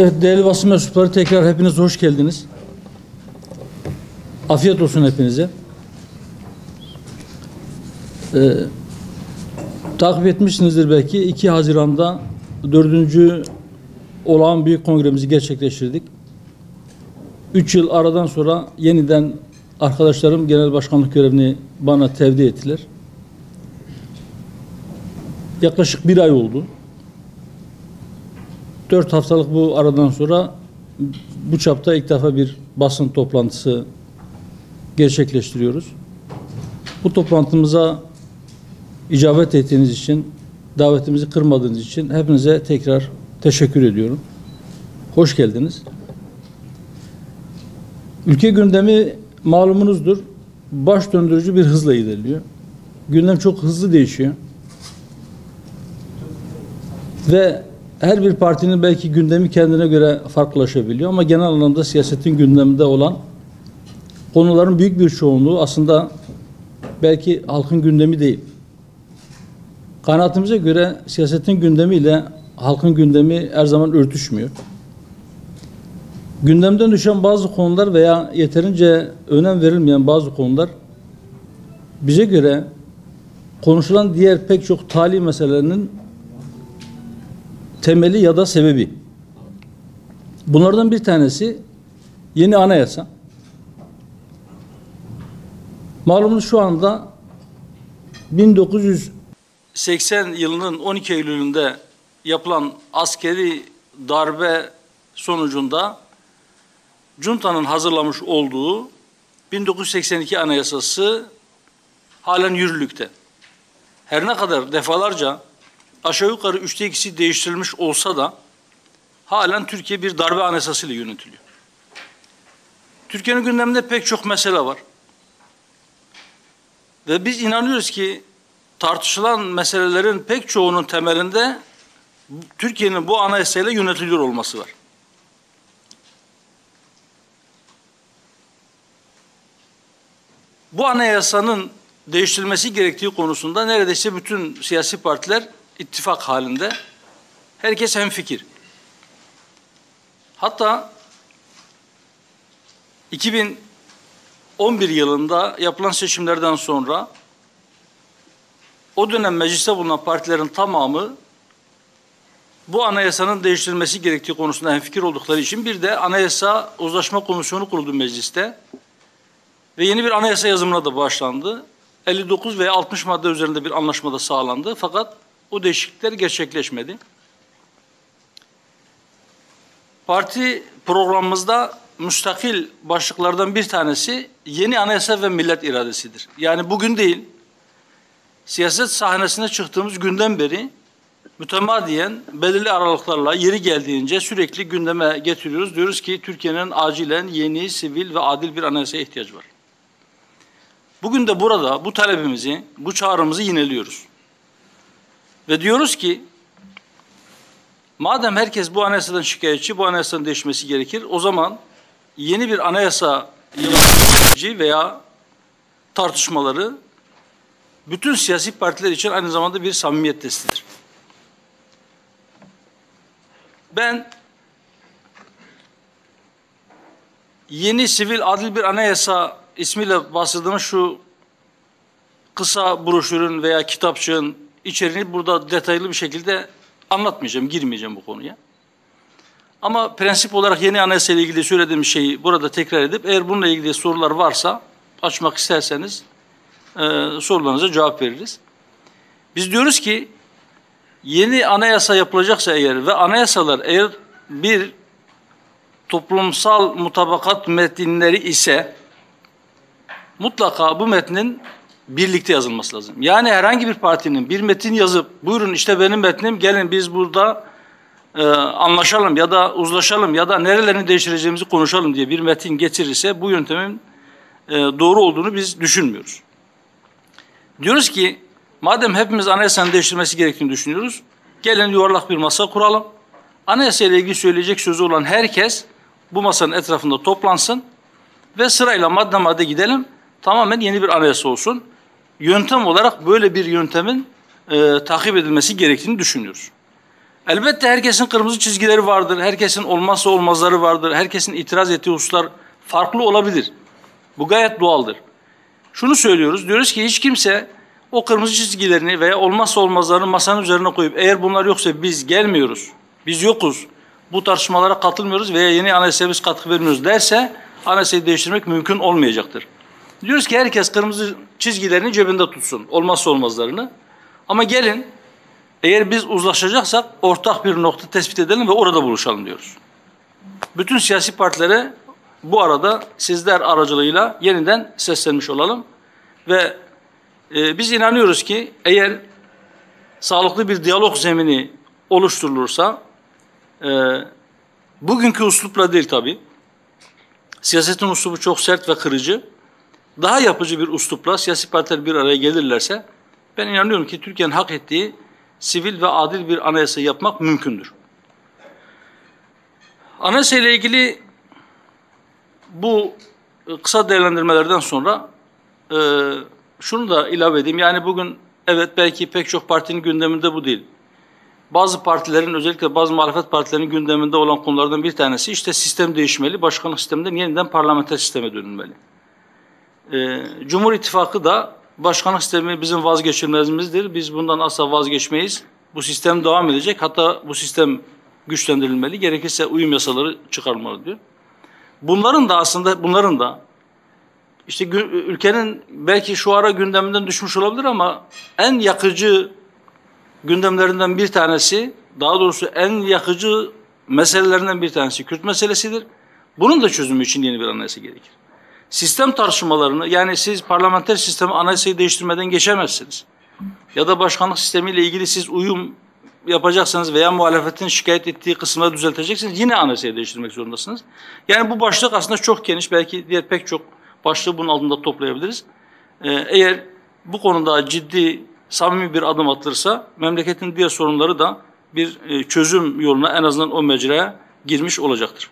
Evet, değerli basın mensupları, tekrar hepiniz hoş geldiniz. Afiyet olsun hepinize. Takip etmişsinizdir belki. 2 Haziran'da 4. olağan büyük kongremizi gerçekleştirdik. 3 yıl aradan sonra yeniden arkadaşlarım genel başkanlık görevini bana tevdi ettiler. Yaklaşık 1 ay oldu. 4 haftalık bu aradan sonra bu çapta ilk defa bir basın toplantısı gerçekleştiriyoruz. Bu toplantımıza icabet ettiğiniz için, davetimizi kırmadığınız için hepinize tekrar teşekkür ediyorum. Hoş geldiniz. Ülke gündemi malumunuzdur, baş döndürücü bir hızla ilerliyor. Gündem çok hızlı değişiyor. Ve her bir partinin belki gündemi kendine göre farklılaşabiliyor ama genel anlamda siyasetin gündeminde olan konuların büyük bir çoğunluğu aslında belki halkın gündemi değil. Kanaatimize göre siyasetin gündemiyle halkın gündemi her zaman örtüşmüyor. Gündemden düşen bazı konular veya yeterince önem verilmeyen bazı konular bize göre konuşulan diğer pek çok tali meselelerinin temeli ya da sebebi. Bunlardan bir tanesi yeni anayasa. Malumunuz şu anda 1980 yılının 12 Eylül'ünde yapılan askeri darbe sonucunda Cunta'nın hazırlamış olduğu 1982 Anayasası halen yürürlükte. Her ne kadar defalarca aşağı yukarı 3'te 2'si değiştirilmiş olsa da halen Türkiye bir darbe anayasasıyla yönetiliyor. Türkiye'nin gündeminde pek çok mesele var. Ve biz inanıyoruz ki tartışılan meselelerin pek çoğunun temelinde Türkiye'nin bu anayasayla yönetiliyor olması var. Bu anayasanın değiştirilmesi gerektiği konusunda neredeyse bütün siyasi partiler ittifak halinde. Herkes hemfikir. Hatta 2011 yılında yapılan seçimlerden sonra o dönem mecliste bulunan partilerin tamamı bu anayasanın değiştirilmesi gerektiği konusunda hemfikir oldukları için bir de Anayasa Uzlaşma Komisyonu kuruldu mecliste ve yeni bir anayasa yazımına da başlandı. 59 veya 60 madde üzerinde bir anlaşma da sağlandı fakat o değişiklikler gerçekleşmedi. Parti programımızda müstakil başlıklardan bir tanesi yeni anayasa ve millet iradesidir. Yani bugün değil, siyaset sahnesine çıktığımız günden beri mütemadiyen belirli aralıklarla yeri geldiğince sürekli gündeme getiriyoruz. Diyoruz ki Türkiye'nin acilen yeni, sivil ve adil bir anayasaya ihtiyacı var. Bugün de burada bu talebimizi, bu çağrımızı yineliyoruz. Ve diyoruz ki madem herkes bu anayasadan şikayetçi, bu anayasanın değişmesi gerekir. O zaman yeni bir anayasa veya tartışmaları bütün siyasi partiler için aynı zamanda bir samimiyet testidir. Ben yeni sivil adil bir anayasa ismiyle bastırdığımız şu kısa broşürün veya kitapçığın içeriğini burada detaylı bir şekilde anlatmayacağım, girmeyeceğim bu konuya. Ama prensip olarak yeni anayasa ile ilgili söylediğim şeyi burada tekrar edip eğer bununla ilgili sorular varsa açmak isterseniz sorularınıza cevap veririz. Biz diyoruz ki yeni anayasa yapılacaksa eğer ve anayasalar eğer bir toplumsal mutabakat metinleri ise mutlaka bu metnin birlikte yazılması lazım. Yani herhangi bir partinin bir metin yazıp buyurun işte benim metnim gelin biz burada anlaşalım ya da uzlaşalım ya da nerelerini değiştireceğimizi konuşalım diye bir metin getirirse bu yöntemin doğru olduğunu biz düşünmüyoruz. Diyoruz ki madem hepimiz anayasanın değiştirilmesi gerektiğini düşünüyoruz, gelin yuvarlak bir masa kuralım. Anayasa ile ilgili söyleyecek sözü olan herkes bu masanın etrafında toplansın ve sırayla madde madde gidelim. Tamamen yeni bir anayasa olsun. Yöntem olarak böyle bir yöntemin takip edilmesi gerektiğini düşünüyoruz. Elbette herkesin kırmızı çizgileri vardır, herkesin olmazsa olmazları vardır, herkesin itiraz ettiği hususlar farklı olabilir. Bu gayet doğaldır. Şunu söylüyoruz, diyoruz ki hiç kimse o kırmızı çizgilerini veya olmazsa olmazlarını masanın üzerine koyup eğer bunlar yoksa biz gelmiyoruz, biz yokuz, bu tartışmalara katılmıyoruz veya yeni anayasaya biz katkı vermiyoruz derse anayasayı değiştirmek mümkün olmayacaktır. Diyoruz ki herkes kırmızı çizgilerini cebinde tutsun, olmazsa olmazlarını. Ama gelin eğer biz uzlaşacaksak ortak bir nokta tespit edelim ve orada buluşalım diyoruz. Bütün siyasi partilere bu arada sizler aracılığıyla yeniden seslenmiş olalım ve biz inanıyoruz ki eğer sağlıklı bir diyalog zemini oluşturulursa bugünkü üslupla değil tabii, siyasetin üslubu çok sert ve kırıcı, daha yapıcı bir üslupla siyasi partiler bir araya gelirlerse ben inanıyorum ki Türkiye'nin hak ettiği sivil ve adil bir anayasa yapmak mümkündür. Anayasa ile ilgili bu kısa değerlendirmelerden sonra şunu da ilave edeyim. Yani bugün evet belki pek çok partinin gündeminde bu değil. Bazı partilerin özellikle bazı muhalefet partilerinin gündeminde olan konulardan bir tanesi işte sistem değişmeli, başkanlık sisteminden yeniden parlamenter sisteme dönülmeli. Cumhur İttifakı da başkanlık sistemi bizim vazgeçilmezimizdir. Biz bundan asla vazgeçmeyiz. Bu sistem devam edecek. Hatta bu sistem güçlendirilmeli. Gerekirse uyum yasaları çıkarılmalı diyor. Bunların da işte ülkenin belki şu ara gündeminden düşmüş olabilir ama en yakıcı gündemlerinden bir tanesi, daha doğrusu en yakıcı meselelerinden bir tanesi Kürt meselesidir. Bunun da çözümü için yeni bir anayasa gerekir. Sistem tartışmalarını, yani siz parlamenter sistemi anayasayı değiştirmeden geçemezsiniz. Ya da başkanlık sistemiyle ilgili siz uyum yapacaksanız veya muhalefetin şikayet ettiği kısımları düzelteceksiniz, yine anayasayı değiştirmek zorundasınız. Yani bu başlık aslında çok geniş, belki diğer pek çok başlığı bunun altında toplayabiliriz. Eğer bu konuda ciddi, samimi bir adım atılırsa memleketin diğer sorunları da bir çözüm yoluna en azından o mecraya girmiş olacaktır.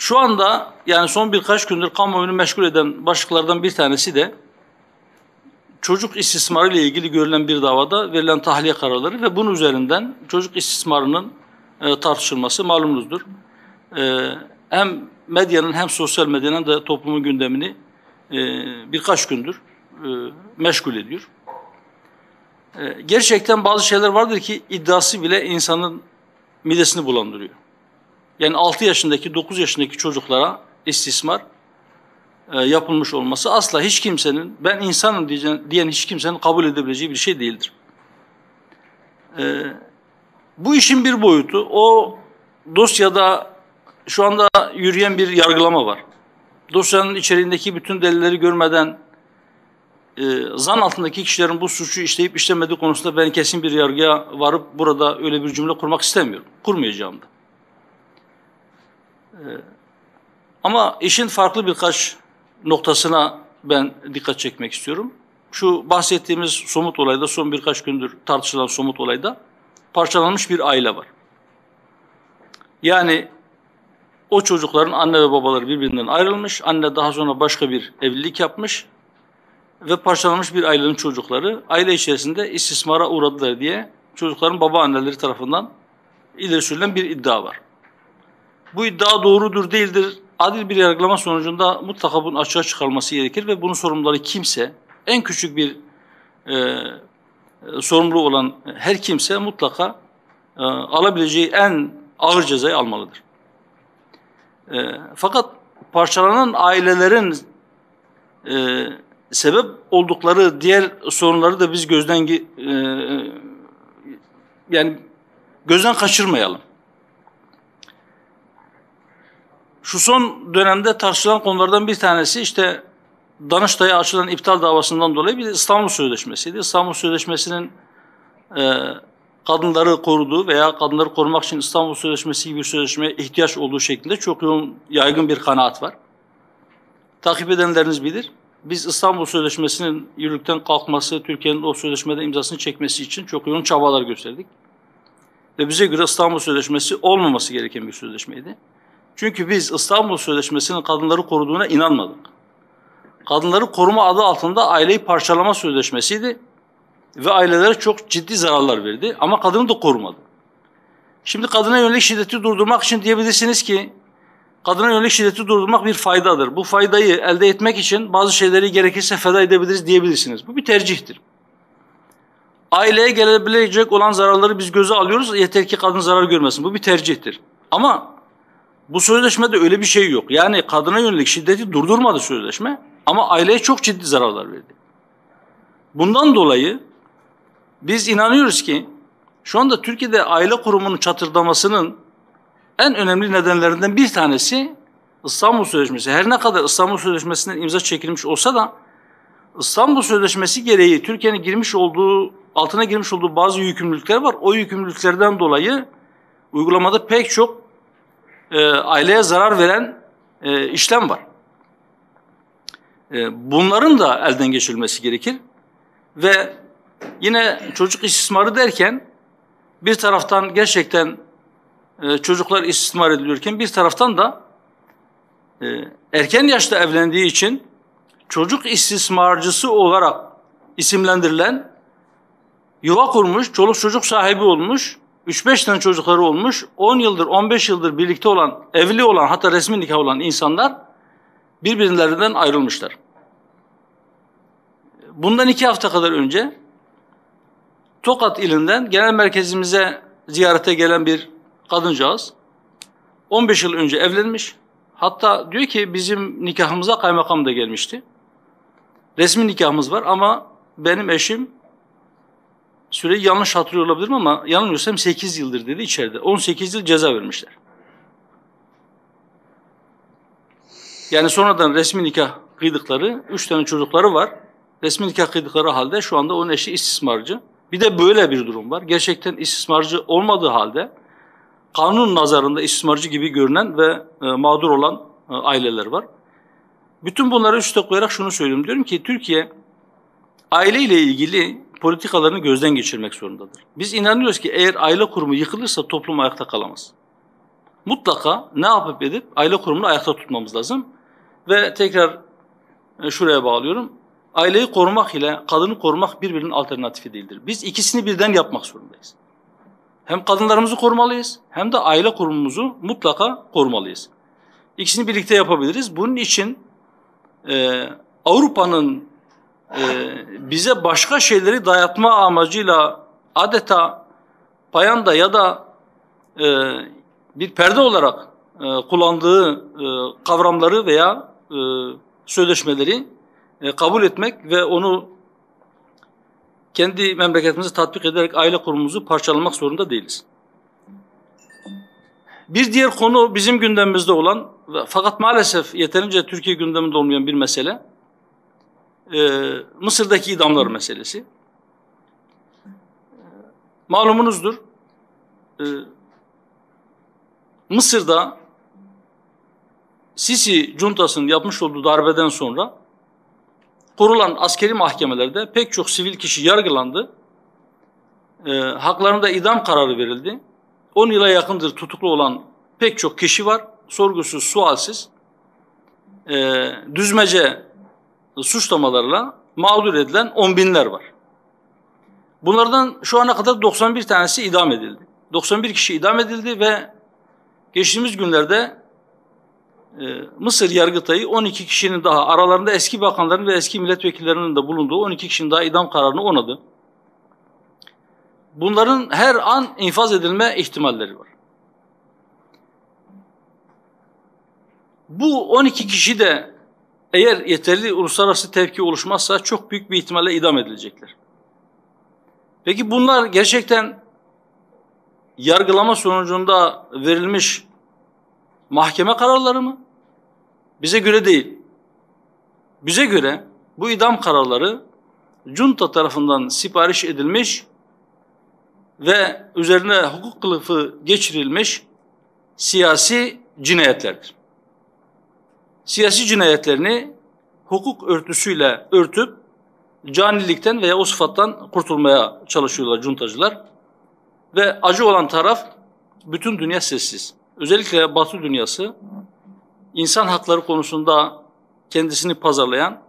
Şu anda yani son birkaç gündür kamuoyunu meşgul eden başlıklardan bir tanesi de çocuk istismarı ile ilgili görülen bir davada verilen tahliye kararları ve bunun üzerinden çocuk istismarının tartışılması malumunuzdur. Hem medyanın hem sosyal medyanın da toplumun gündemini birkaç gündür meşgul ediyor. Gerçekten bazı şeyler vardır ki iddiası bile insanın midesini bulandırıyor. Yani 6 yaşındaki, 9 yaşındaki çocuklara istismar yapılmış olması asla hiç kimsenin, ben insanım diyen hiç kimsenin kabul edebileceği bir şey değildir. Bu işin bir boyutu, o dosyada şu anda yürüyen bir yargılama var. Dosyanın içeriğindeki bütün delilleri görmeden zan altındaki kişilerin bu suçu işleyip işlemediği konusunda ben kesin bir yargıya varıp burada öyle bir cümle kurmak istemiyorum. Kurmayacağım da. Ama işin farklı birkaç noktasına ben dikkat çekmek istiyorum. Şu bahsettiğimiz somut olayda, son birkaç gündür tartışılan somut olayda parçalanmış bir aile var. Yani o çocukların anne ve babaları birbirinden ayrılmış, anne daha sonra başka bir evlilik yapmış ve parçalanmış bir ailenin çocukları aile içerisinde istismara uğradılar diye çocukların babaanneleri tarafından ileri sürülen bir iddia var. Bu iddia doğrudur değildir, adil bir yargılama sonucunda mutlaka bunun açığa çıkarılması gerekir ve bunun sorumluları kimse, en küçük bir sorumlu olan her kimse mutlaka alabileceği en ağır cezayı almalıdır. Fakat parçalanan ailelerin sebep oldukları diğer sorunları da biz gözden kaçırmayalım. Şu son dönemde tartışılan konulardan bir tanesi işte Danıştay'a açılan iptal davasından dolayı bir İstanbul Sözleşmesi'ydi. İstanbul Sözleşmesi'nin kadınları koruduğu veya kadınları korumak için İstanbul Sözleşmesi gibi bir sözleşmeye ihtiyaç olduğu şeklinde çok yaygın bir kanaat var. Takip edenleriniz bilir. Biz İstanbul Sözleşmesi'nin yürürlükten kalkması, Türkiye'nin o sözleşmeden imzasını çekmesi için çok yoğun çabalar gösterdik. Ve bize göre İstanbul Sözleşmesi olmaması gereken bir sözleşmeydi. Çünkü biz İstanbul Sözleşmesi'nin kadınları koruduğuna inanmadık. Kadınları koruma adı altında aileyi parçalama sözleşmesiydi. ve ailelere çok ciddi zararlar verdi ama kadını da korumadı. Şimdi kadına yönelik şiddeti durdurmak için diyebilirsiniz ki kadına yönelik şiddeti durdurmak bir faydadır. Bu faydayı elde etmek için bazı şeyleri gerekirse feda edebiliriz diyebilirsiniz. Bu bir tercihtir. Aileye gelebilecek olan zararları biz göze alıyoruz. Yeter ki kadın zarar görmesin. Bu bir tercihtir. Ama bu sözleşmede öyle bir şey yok. Yani kadına yönelik şiddeti durdurmadı sözleşme ama aileye çok ciddi zararlar verdi. Bundan dolayı biz inanıyoruz ki şu anda Türkiye'de aile kurumunun çatırdamasının en önemli nedenlerinden bir tanesi İstanbul Sözleşmesi. Her ne kadar İstanbul Sözleşmesi'nden imza çekilmiş olsa da İstanbul Sözleşmesi gereği Türkiye'nin altına girmiş olduğu bazı yükümlülükler var. O yükümlülüklerden dolayı uygulamada pek çok aileye zarar veren işlem var. Bunların da elden geçirilmesi gerekir. Ve yine çocuk istismarı derken bir taraftan gerçekten çocuklar istismar ediliyorken bir taraftan da erken yaşta evlendiği için çocuk istismarcısı olarak isimlendirilen, yuva kurmuş, çoluk çocuk sahibi olmuş, 3-5 tane çocukları olmuş, 10 yıldır, 15 yıldır birlikte olan, evli olan, hatta resmi nikah olan insanlar birbirlerinden ayrılmışlar. Bundan 2 hafta kadar önce Tokat ilinden genel merkezimize ziyarete gelen bir kadıncağız 15 yıl önce evlenmiş. Hatta diyor ki bizim nikahımıza kaymakam da gelmişti. Resmi nikahımız var ama benim eşim, süreyi yanlış hatırlıyor olabilirim ama yanılmıyorsam 8 yıldır dedi içeride. 18 yıl ceza vermişler. Yani sonradan resmi nikah kıydıkları, 3 tane çocukları var. Resmi nikah kıydıkları halde şu anda onun eşi istismarcı. Bir de böyle bir durum var. Gerçekten istismarcı olmadığı halde kanun nazarında istismarcı gibi görünen ve mağdur olan aileler var. Bütün bunları üste koyarak şunu söylüyorum. Diyorum ki Türkiye aileyle ilgili politikalarını gözden geçirmek zorundadır. Biz inanıyoruz ki eğer aile kurumu yıkılırsa toplum ayakta kalamaz. Mutlaka ne yapıp edip aile kurumunu ayakta tutmamız lazım. Ve tekrar şuraya bağlıyorum. Aileyi korumak ile kadını korumak birbirinin alternatifi değildir. Biz ikisini birden yapmak zorundayız. Hem kadınlarımızı korumalıyız hem de aile kurumumuzu mutlaka korumalıyız. İkisini birlikte yapabiliriz. Bunun için Avrupa'nın bize başka şeyleri dayatma amacıyla adeta payanda ya da bir perde olarak kullandığı kavramları veya sözleşmeleri kabul etmek ve onu kendi memleketimize tatbik ederek aile kurumumuzu parçalamak zorunda değiliz. Bir diğer konu bizim gündemimizde olan fakat maalesef yeterince Türkiye gündeminde olmayan bir mesele, Mısır'daki idamlar meselesi. Malumunuzdur, Mısır'da Sisi juntasının yapmış olduğu darbeden sonra kurulan askeri mahkemelerde pek çok sivil kişi yargılandı. Haklarında idam kararı verildi. 10 yıla yakındır tutuklu olan pek çok kişi var. Sorgusuz, sualsiz, düzmece suçlamalarla mağdur edilen on binler var. Bunlardan şu ana kadar 91 tanesi idam edildi. 91 kişi idam edildi ve geçtiğimiz günlerde Mısır Yargıtayı 12 kişinin daha, aralarında eski bakanların ve eski milletvekillerinin de bulunduğu 12 kişinin daha idam kararını onadı. Bunların her an infaz edilme ihtimalleri var. Bu 12 kişi de eğer yeterli uluslararası tepki oluşmazsa çok büyük bir ihtimalle idam edilecekler. Peki bunlar gerçekten yargılama sonucunda verilmiş mahkeme kararları mı? Bize göre değil. Bize göre bu idam kararları junta tarafından sipariş edilmiş ve üzerine hukuk kılıfı geçirilmiş siyasi cinayetlerdir. Siyasi cinayetlerini hukuk örtüsüyle örtüp canilikten veya o sıfattan kurtulmaya çalışıyorlar cuntacılar. Ve acı olan taraf bütün dünya sessiz. Özellikle Batı dünyası insan hakları konusunda kendisini pazarlayan,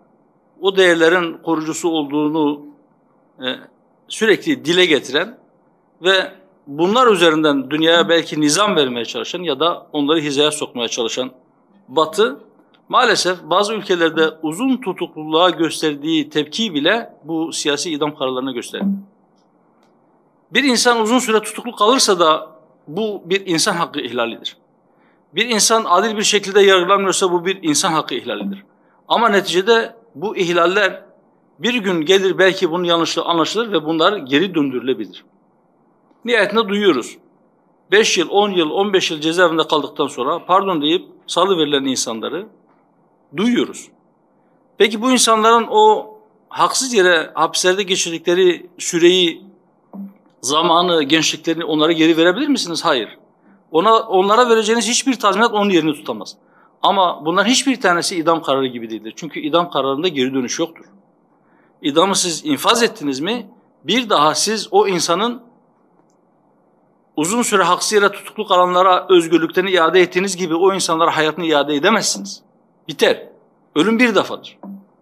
o değerlerin korucusu olduğunu sürekli dile getiren ve bunlar üzerinden dünyaya belki nizam vermeye çalışan ya da onları hizaya sokmaya çalışan Batı, maalesef bazı ülkelerde uzun tutukluluğa gösterdiği tepki bile bu siyasi idam kararlarına gösteriyor. Bir insan uzun süre tutuklu kalırsa da bu bir insan hakkı ihlalidir. Bir insan adil bir şekilde yargılanmıyorsa bu bir insan hakkı ihlalidir. Ama neticede bu ihlaller bir gün gelir, belki bunun yanlışlığı anlaşılır ve bunlar geri döndürülebilir. Nihayetinde duyuyoruz. 5 yıl, 10 yıl, 15 yıl cezaevinde kaldıktan sonra pardon deyip salıverilen insanları duyuyoruz. Peki bu insanların o haksız yere hapislerde geçirdikleri süreyi, zamanı, gençliklerini onlara geri verebilir misiniz? Hayır. Onlara vereceğiniz hiçbir tazminat onun yerini tutamaz. Ama bunların hiçbir tanesi idam kararı gibi değildir. Çünkü idam kararında geri dönüş yoktur. İdamı siz infaz ettiniz mi, bir daha siz o insanın uzun süre haksız yere tutuklu kalanlara özgürlüklerini iade ettiğiniz gibi o insanlara hayatını iade edemezsiniz. Biter. Ölüm bir defadır.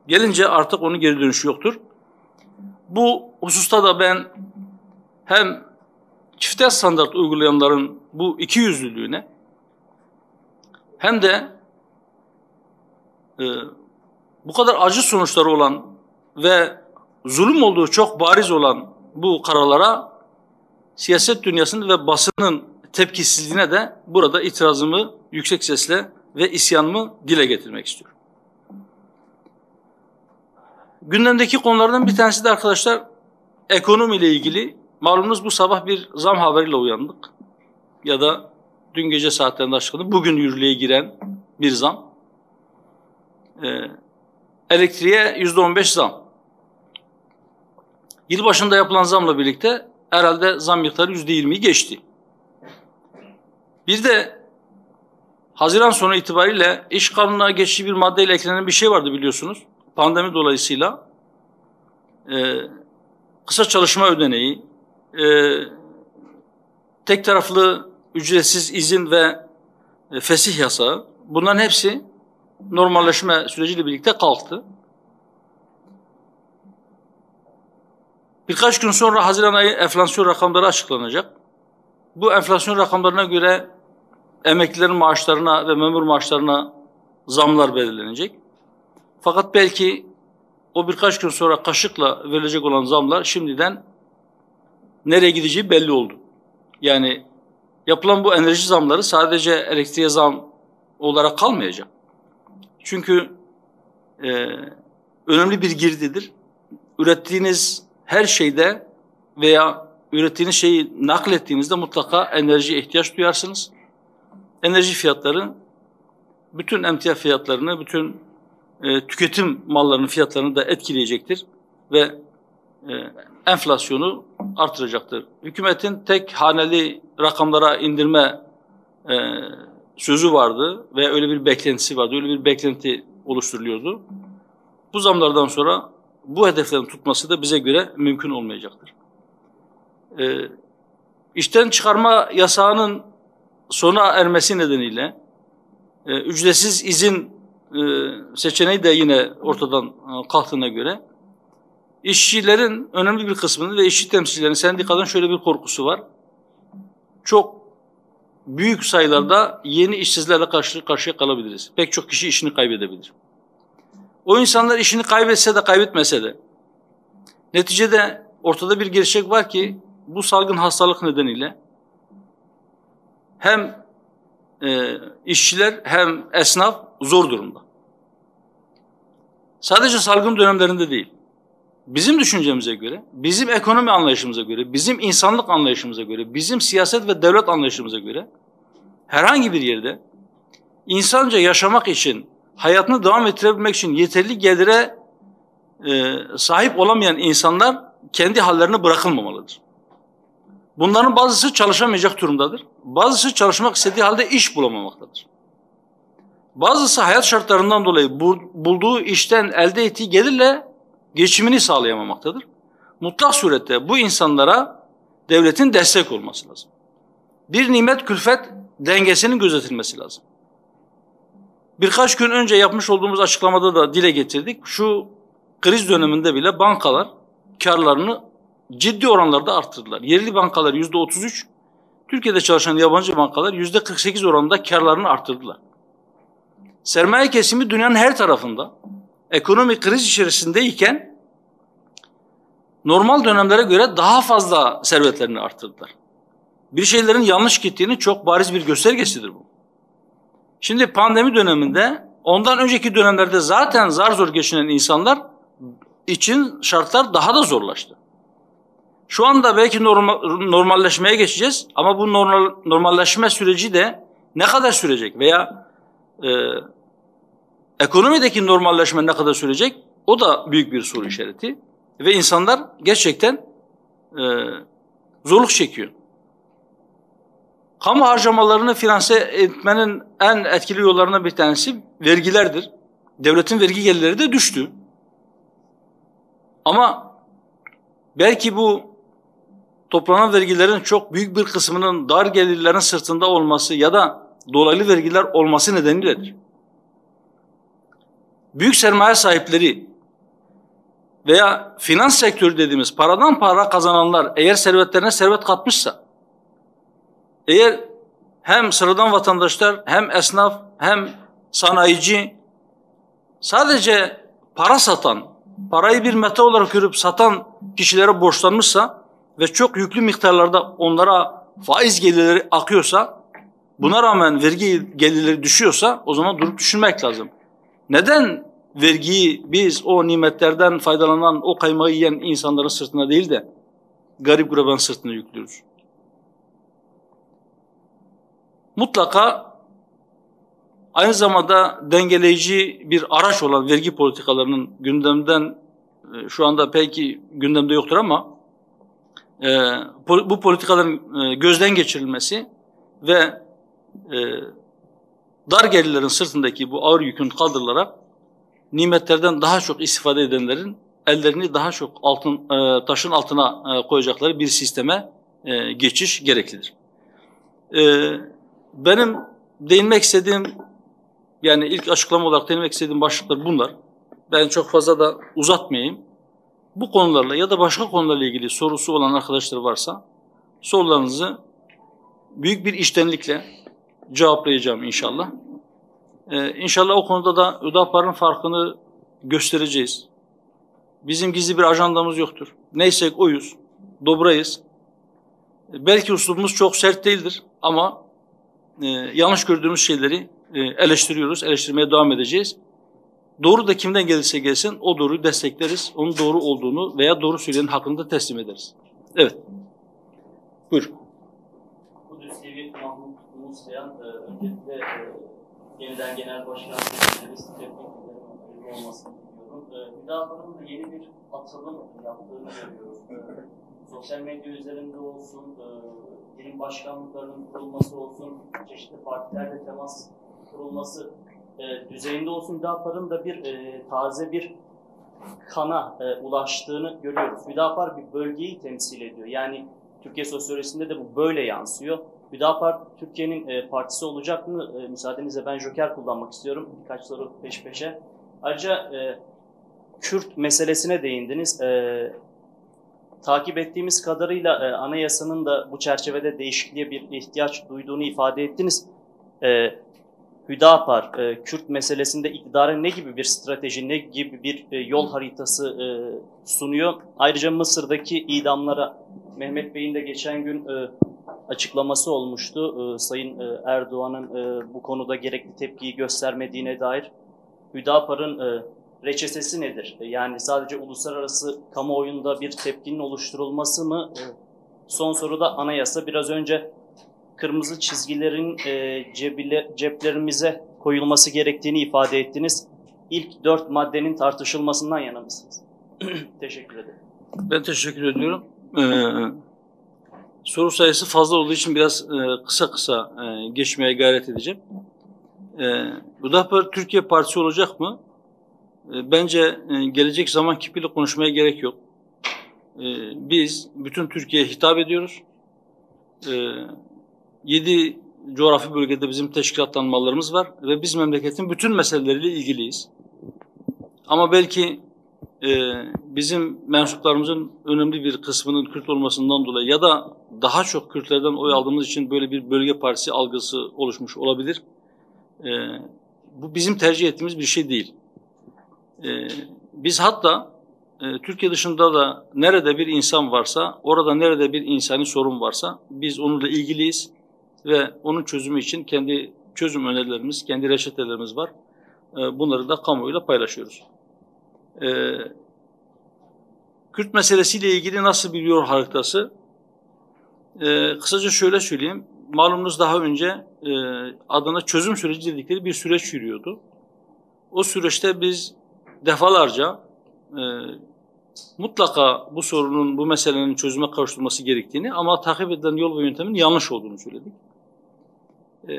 Gelince artık onun geri dönüşü yoktur. Bu hususta da ben hem çifte standart uygulayanların bu ikiyüzlülüğüne hem de bu kadar acı sonuçları olan ve zulüm olduğu çok bariz olan bu kararlara siyaset dünyasının ve basının tepkisizliğine de burada itirazımı yüksek sesle ve isyanımı dile getirmek istiyorum. Gündemdeki konulardan bir tanesi de arkadaşlar ekonomiyle ilgili. Malumunuz bu sabah bir zam haberiyle uyandık. Ya da dün gece saatlerinde açıklandı. Bugün yürürlüğe giren bir zam. Elektriğe %15 zam. Yılbaşında yapılan zamla birlikte herhalde zam miktarı %20'yi geçti. Bir de Haziran sonu itibariyle iş kanununa geçici bir maddeyle eklenen bir şey vardı biliyorsunuz. Pandemi dolayısıyla kısa çalışma ödeneği, tek taraflı ücretsiz izin ve fesih yasağı, bunların hepsi normalleşme süreciyle birlikte kalktı. Birkaç gün sonra Haziran ayı enflasyon rakamları açıklanacak. Bu enflasyon rakamlarına göre emeklilerin maaşlarına ve memur maaşlarına zamlar belirlenecek. Fakat belki o birkaç gün sonra kaşıkla verilecek olan zamlar şimdiden nereye gideceği belli oldu. Yani yapılan bu enerji zamları sadece elektriğe zam olarak kalmayacak. Çünkü önemli bir girdidir. Ürettiğiniz her şeyde veya ürettiğiniz şeyi naklettiğinizde mutlaka enerjiye ihtiyaç duyarsınız. Enerji fiyatları bütün emtia fiyatlarını, bütün tüketim mallarının fiyatlarını da etkileyecektir ve enflasyonu artıracaktır. Hükümetin tek haneli rakamlara indirme sözü vardı ve öyle bir beklentisi vardı, öyle bir beklenti oluşturuluyordu. Bu zamlardan sonra bu hedeflerin tutması da bize göre mümkün olmayacaktır. İşten çıkarma yasağının sona ermesi nedeniyle ücretsiz izin seçeneği de yine ortadan kalktığına göre işçilerin önemli bir kısmının ve işçi temsilcilerinin, sendikaların şöyle bir korkusu var. Çok büyük sayılarda yeni işsizlerle karşı karşıya kalabiliriz. Pek çok kişi işini kaybedebilir. O insanlar işini kaybetse de kaybetmese de neticede ortada bir gerçek var ki bu salgın hastalık nedeniyle hem işçiler hem esnaf zor durumda. Sadece salgın dönemlerinde değil. Bizim düşüncemize göre, bizim ekonomi anlayışımıza göre, bizim insanlık anlayışımıza göre, bizim siyaset ve devlet anlayışımıza göre herhangi bir yerde insanca yaşamak için, hayatını devam ettirebilmek için yeterli gelire sahip olamayan insanlar kendi hallerine bırakılmamalıdır. Bunların bazısı çalışamayacak durumdadır. Bazısı çalışmak istediği halde iş bulamamaktadır. Bazısı hayat şartlarından dolayı bulduğu işten elde ettiği gelirle geçimini sağlayamamaktadır. Mutlak surette bu insanlara devletin destek olması lazım. Bir nimet külfet dengesinin gözetilmesi lazım. Birkaç gün önce yapmış olduğumuz açıklamada da dile getirdik. Şu kriz döneminde bile bankalar karlarını ciddi oranlarda arttırdılar. Yerli bankalar %33, Türkiye'de çalışan yabancı bankalar %48 oranında karlarını arttırdılar. Sermaye kesimi dünyanın her tarafında ekonomik kriz içerisindeyken normal dönemlere göre daha fazla servetlerini arttırdılar. Bir şeylerin yanlış gittiğinin çok bariz bir göstergesidir bu. Şimdi pandemi döneminde, ondan önceki dönemlerde zaten zar zor geçinen insanlar için şartlar daha da zorlaştı. Şu anda belki normalleşmeye geçeceğiz ama bu normalleşme süreci de ne kadar sürecek veya ekonomideki normalleşme ne kadar sürecek, o da büyük bir soru işareti ve insanlar gerçekten zorluk çekiyor. Kamu harcamalarını finanse etmenin en etkili yollarından bir tanesi vergilerdir. Devletin vergi gelirleri de düştü. Ama belki bu toplanan vergilerin çok büyük bir kısmının dar gelirlerin sırtında olması ya da dolaylı vergiler olması nedeniyledir. Büyük sermaye sahipleri veya finans sektörü dediğimiz paradan para kazananlar eğer servetlerine servet katmışsa, eğer hem sıradan vatandaşlar hem esnaf hem sanayici sadece para satan, parayı bir meta olarak görüp satan kişilere borçlanmışsa ve çok yüklü miktarlarda onlara faiz gelirleri akıyorsa, buna rağmen vergi gelirleri düşüyorsa o zaman durup düşünmek lazım. Neden vergiyi biz o nimetlerden faydalanan, o kaymağı yiyen insanların sırtına değil de garip gurabanın sırtına yüklüyoruz? Mutlaka aynı zamanda dengeleyici bir araç olan vergi politikalarının gündemden şu anda belki gündemde yoktur ama bu politikaların gözden geçirilmesi ve dar gelirlerin sırtındaki bu ağır yükün kaldırılarak nimetlerden daha çok istifade edenlerin ellerini daha çok taşın altına koyacakları bir sisteme geçiş gereklidir. Benim değinmek istediğim, yani ilk açıklama olarak değinmek istediğim başlıklar bunlar. Ben çok fazla da uzatmayayım. Bu konularla ya da başka konularla ilgili sorusu olan arkadaşlar varsa sorularınızı büyük bir içtenlikle cevaplayacağım inşallah. İnşallah o konuda da Hüdapar'ın farkını göstereceğiz. Bizim gizli bir ajandamız yoktur. Neysek oyuz, dobrayız. Belki üslubumuz çok sert değildir ama yanlış gördüğümüz şeyleri eleştiriyoruz, eleştirmeye devam edeceğiz. Doğru da kimden gelirse gelsin o doğruyu destekleriz. Onun doğru olduğunu veya doğru söyleyenin hakkını da teslim ederiz. Evet. Buyur. Kudüs TV Mahmut Musluyan, öncelikle yeniden genel başkan olmasını diliyorum. Hüdapar'ın da yeni bir atılım yaptığını görüyoruz. Sosyal medya üzerinde olsun, bilim başkanlıklarının kurulması olsun, çeşitli partilerle temas kurulması düzeyinde olsun, Hüdapar'ın da bir taze bir kana ulaştığını görüyoruz. Hüdapar bir bölgeyi temsil ediyor. Yani Türkiye sosyolojisinde de bu böyle yansıyor. Hüdapar Türkiye'nin partisi olacak mı? Müsaadenizle ben joker kullanmak istiyorum. Birkaç soru peş peşe. Ayrıca Kürt meselesine değindiniz. Takip ettiğimiz kadarıyla anayasanın da bu çerçevede değişikliğe bir ihtiyaç duyduğunu ifade ettiniz. Hüdapar, Kürt meselesinde iktidara ne gibi bir strateji, ne gibi bir yol haritası sunuyor? Ayrıca Mısır'daki idamlara Mehmet Bey'in de geçen gün açıklaması olmuştu. Sayın Erdoğan'ın bu konuda gerekli tepkiyi göstermediğine dair. Hüdapar'ın reçetesi nedir? Yani sadece uluslararası kamuoyunda bir tepkinin oluşturulması mı? Son soruda anayasa. Biraz önce kırmızı çizgilerin ceplerimize koyulması gerektiğini ifade ettiniz. İlk 4 maddenin tartışılmasından yana mısınız? Teşekkür ederim. Ben teşekkür ediyorum. Soru sayısı fazla olduğu için biraz kısa geçmeye gayret edeceğim. Hüdapar Türkiye Partisi olacak mı? Bence gelecek zaman kipiyle konuşmaya gerek yok. Biz bütün Türkiye'ye hitap ediyoruz. 7 coğrafi bölgede bizim teşkilatlanmalarımız var ve biz memleketin bütün meseleleriyle ilgiliyiz. Ama belki bizim mensuplarımızın önemli bir kısmının Kürt olmasından dolayı ya da daha çok Kürtlerden oy aldığımız için böyle bir bölge partisi algısı oluşmuş olabilir. Bu bizim tercih ettiğimiz bir şey değil. Biz hatta Türkiye dışında da nerede bir insan varsa, orada nerede bir insani sorun varsa biz onunla ilgiliyiz ve onun çözümü için kendi çözüm önerilerimiz, kendi reçetelerimiz var. Bunları da kamuoyuyla paylaşıyoruz. Kürt meselesiyle ilgili nasıl bir yol haritası? Kısaca şöyle söyleyeyim. Malumunuz daha önce adına çözüm süreci dedikleri bir süreç yürüyordu. O süreçte biz defalarca mutlaka bu sorunun, bu meselenin çözüme kavuşturulması gerektiğini ama takip edilen yol ve yöntemin yanlış olduğunu söyledik.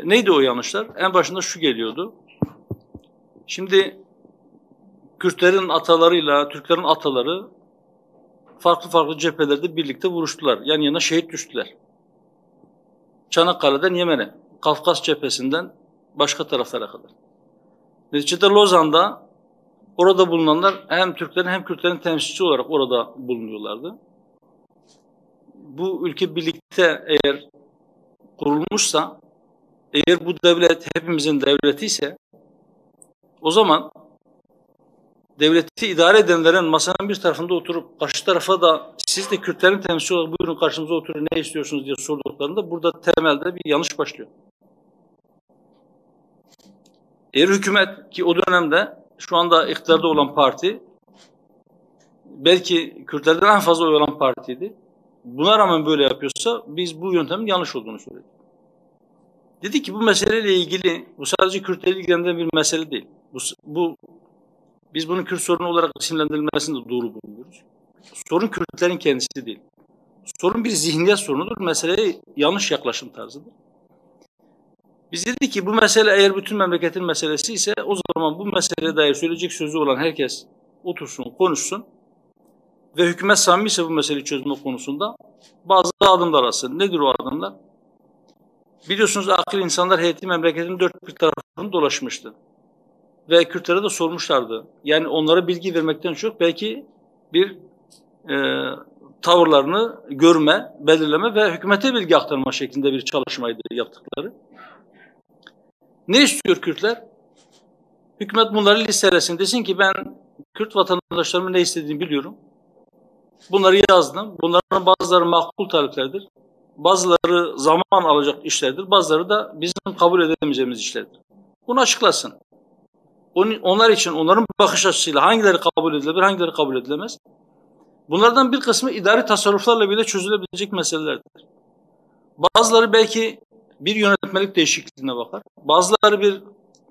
Neydi o yanlışlar? En başında şu geliyordu. Şimdi Kürtlerin atalarıyla Türklerin ataları farklı cephelerde birlikte vuruştular. Yan yana şehit düştüler. Çanakkale'den Yemen'e, Kafkas cephesinden başka taraflara kadar. Neticede Lozan'da orada bulunanlar hem Türklerin hem Kürtlerin temsilcisi olarak orada bulunuyorlardı. Bu ülke birlikte eğer kurulmuşsa, eğer bu devlet hepimizin devleti ise o zaman devleti idare edenlerin masanın bir tarafında oturup karşı tarafa da siz de Kürtlerin temsilcisi olarak buyurun karşımıza oturun ne istiyorsunuz diye sorduklarında burada temelde bir yanlış başlıyor. Eğer hükümet ki o dönemde şu anda iktidarda olan parti belki Kürtlerden en fazla oy alan partiydi. Buna rağmen böyle yapıyorsa biz bu yöntemin yanlış olduğunu söyledik. Dedi ki bu meseleyle ilgili bu sadece Kürtleri ilgilendiren bir mesele değil. Biz bunun Kürt sorunu olarak isimlendirilmesini de doğru buluyoruz. Sorun Kürtlerin kendisi değil. Sorun bir zihniyet sorunudur. Meseleye yanlış yaklaşım tarzıdır. Biz dedik ki bu mesele eğer bütün memleketin meselesi ise o zaman bu meseleye dair söyleyecek sözü olan herkes otursun, konuşsun ve hükümet samimi ise bu meseleyi çözme konusunda bazı adımlar atsın. Nedir o adımlar? Biliyorsunuz akıl insanlar heyeti memleketin dört bir tarafını dolaşmıştı. Ve Kürtlere de sormuşlardı. Yani onlara bilgi vermekten çok belki bir tavırlarını görme, belirleme ve hükümete bilgi aktarma şeklinde bir çalışmaydı yaptıkları. Ne istiyor Kürtler? Hükümet bunları listelesin. Desin ki ben Kürt vatandaşlarımın ne istediğini biliyorum. Bunları yazdım. Bunların bazıları makbul taleplerdir. Bazıları zaman alacak işlerdir. Bazıları da bizim kabul edemeyeceğimiz işlerdir. Bunu açıklasın. Onlar için, onların bakış açısıyla hangileri kabul edilebilir, hangileri kabul edilemez. Bunlardan bir kısmı idari tasarruflarla bile çözülebilecek meselelerdir. Bazıları belki bir yönetmelik değişikliğine bakar. Bazıları bir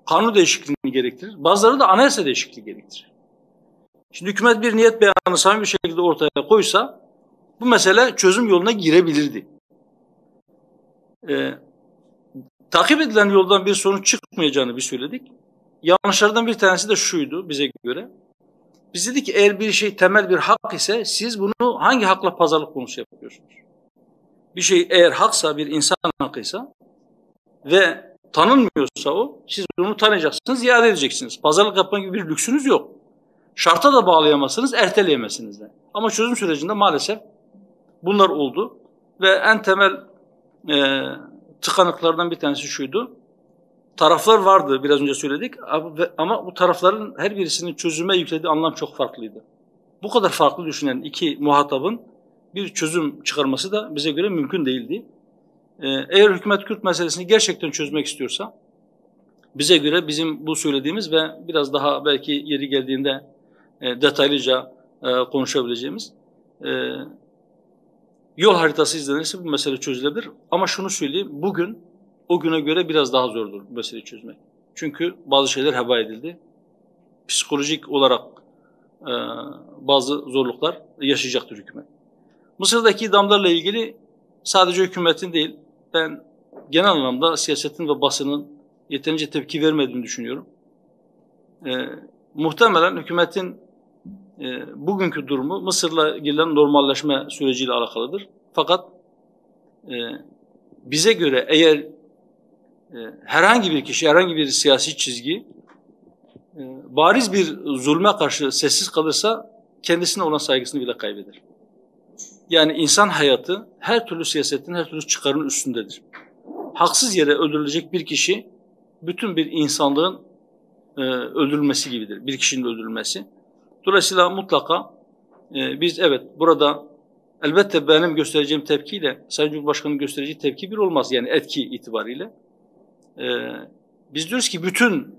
kanun değişikliğini gerektirir. Bazıları da anayasa değişikliği gerektirir. Şimdi hükümet bir niyet beyanı samimi bir şekilde ortaya koysa bu mesele çözüm yoluna girebilirdi. Takip edilen yoldan bir sonuç çıkmayacağını bir söyledik. Yanlışlardan bir tanesi de şuydu bize göre. Biz dedik ki eğer bir şey temel bir hak ise siz bunu hangi hakla pazarlık konusu yapıyorsunuz? Bir şey eğer haksa, bir insan hakkıysa ve tanınmıyorsa o, siz bunu tanıyacaksınız, iade edeceksiniz. Pazarlık yapma gibi bir lüksünüz yok. Şarta da bağlayamazsınız, erteleyemezsiniz de. Ama çözüm sürecinde maalesef bunlar oldu ve en temel tıkanıklardan bir tanesi şuydu. Taraflar vardı, biraz önce söyledik ama bu tarafların her birisinin çözüme yüklediği anlam çok farklıydı. Bu kadar farklı düşünen iki muhatabın bir çözüm çıkarması da bize göre mümkün değildi. Eğer hükümet Kürt meselesini gerçekten çözmek istiyorsa, bize göre bizim bu söylediğimiz ve biraz daha belki yeri geldiğinde detaylıca konuşabileceğimiz yol haritası izlenirse bu mesele çözülebilir. Ama şunu söyleyeyim, bugün o güne göre biraz daha zordur bu meseleyi çözmek. Çünkü bazı şeyler heba edildi. Psikolojik olarak bazı zorluklar yaşayacaktır hükümet. Mısır'daki idamlarla ilgili sadece hükümetin değil, ben genel anlamda siyasetin ve basının yeterince tepki vermediğini düşünüyorum. Muhtemelen hükümetin bugünkü durumu Mısır'la girilen normalleşme süreciyle alakalıdır. Fakat bize göre eğer herhangi bir kişi, herhangi bir siyasi çizgi bariz bir zulme karşı sessiz kalırsa kendisine olan saygısını bile kaybeder. Yani insan hayatı her türlü siyasetin, her türlü çıkarın üstündedir. Haksız yere öldürülecek bir kişi, bütün bir insanlığın öldürülmesi gibidir. Bir kişinin öldürülmesi. Dolayısıyla mutlaka biz evet burada elbette benim göstereceğim tepkiyle Sayın Cumhurbaşkanı'nın göstereceği tepki bir olmaz. Yani etki itibariyle. Biz diyoruz ki bütün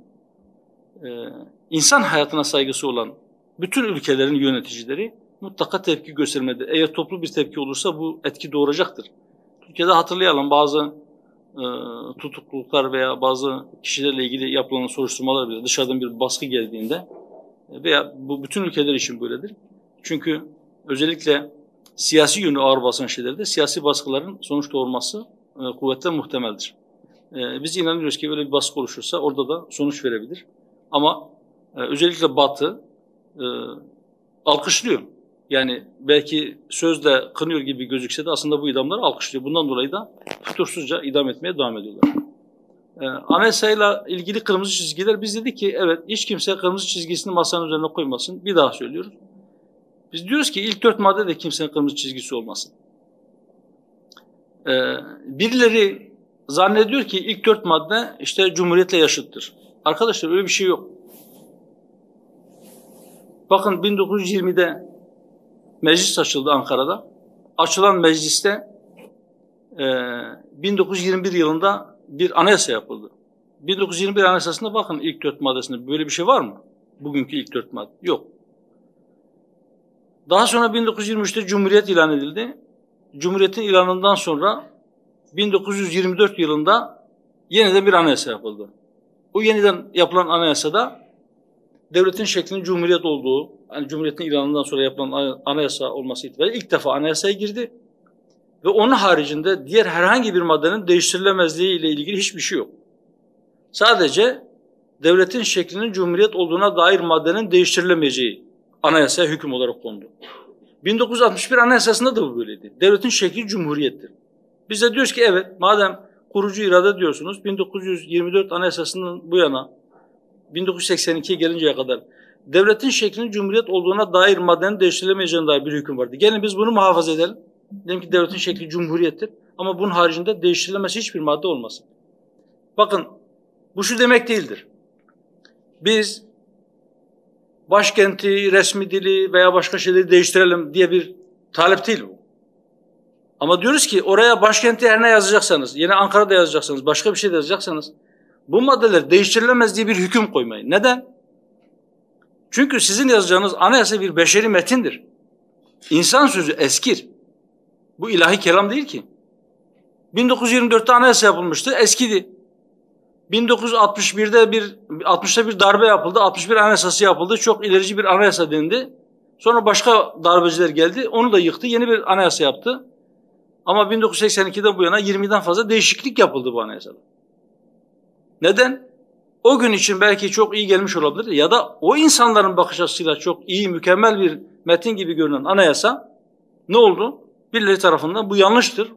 insan hayatına saygısı olan bütün ülkelerin yöneticileri mutlaka tepki göstermelidir. Eğer toplu bir tepki olursa bu etki doğuracaktır. Türkiye'de hatırlayalım bazı tutukluluklar veya bazı kişilerle ilgili yapılan soruşturmalar bile dışarıdan bir baskı geldiğinde veya bu bütün ülkeler için böyledir. Çünkü özellikle siyasi yönü ağır basan şeylerde siyasi baskıların sonuç doğurması kuvvetle muhtemeldir. Biz inanıyoruz ki böyle bir baskı oluşursa orada da sonuç verebilir. Ama özellikle Batı alkışlıyor. Yani belki sözle kınıyor gibi gözükse de aslında bu idamları alkışlıyor. Bundan dolayı da fütursuzca idam etmeye devam ediyorlar. Anayasayla ilgili kırmızı çizgiler, biz dedik ki evet hiç kimse kırmızı çizgisini masanın üzerine koymasın. Bir daha söylüyoruz. Biz diyoruz ki ilk 4 madde de kimsenin kırmızı çizgisi olmasın. Birileri zannediyor ki ilk 4 madde işte Cumhuriyet'le yaşıttır. Arkadaşlar öyle bir şey yok. Bakın 1920'de meclis açıldı Ankara'da. Açılan mecliste 1921 yılında bir anayasa yapıldı. 1921 anayasasında bakın ilk 4 maddesinde böyle bir şey var mı? Bugünkü ilk 4 madde. Yok. Daha sonra 1923'te Cumhuriyet ilan edildi. Cumhuriyetin ilanından sonra 1924 yılında yeniden bir anayasa yapıldı. O yeniden yapılan anayasada devletin şeklinin Cumhuriyet olduğu, yani Cumhuriyet'in ilanından sonra yapılan anayasa olması itibariyle ilk defa anayasaya girdi. Ve onun haricinde diğer herhangi bir maddenin değiştirilemezliği ile ilgili hiçbir şey yok. Sadece devletin şeklinin Cumhuriyet olduğuna dair maddenin değiştirilemeyeceği anayasaya hüküm olarak kondu. 1961 Anayasası'nda da bu böyleydi. Devletin şekli Cumhuriyettir. Biz de diyoruz ki evet, madem kurucu irade diyorsunuz, 1924 Anayasası'nın bu yana 1982'ye gelinceye kadar devletin şeklinin Cumhuriyet olduğuna dair maddenin değiştirilemeyeceğine dair bir hüküm vardı. Gelin biz bunu muhafaza edelim. Diyelim ki devletin şekli Cumhuriyettir ama bunun haricinde değiştirilemesi hiçbir madde olmasın. Bakın bu şu demek değildir. Biz başkenti, resmi dili veya başka şeyleri değiştirelim diye bir talep değil bu. Ama diyoruz ki oraya başkenti her ne yazacaksanız, yine Ankara'da yazacaksanız, başka bir şey de yazacaksanız bu maddeler değiştirilemez diye bir hüküm koymayın. Neden? Çünkü sizin yazacağınız anayasa bir beşeri metindir. İnsan sözü eskir. Bu ilahi kelam değil ki. 1924'te anayasa yapılmıştı, eskidi. 1961'de 60'ta bir darbe yapıldı, 61 anayasası yapıldı, çok ilerici bir anayasa dendi. Sonra başka darbeciler geldi, onu da yıktı, yeni bir anayasa yaptı. Ama 1982'den bu yana 20'den fazla değişiklik yapıldı bu anayasada. Neden? O gün için belki çok iyi gelmiş olabilir ya da o insanların bakış açısıyla çok iyi, mükemmel bir metin gibi görünen anayasa ne oldu? Birileri tarafından bu yanlıştır,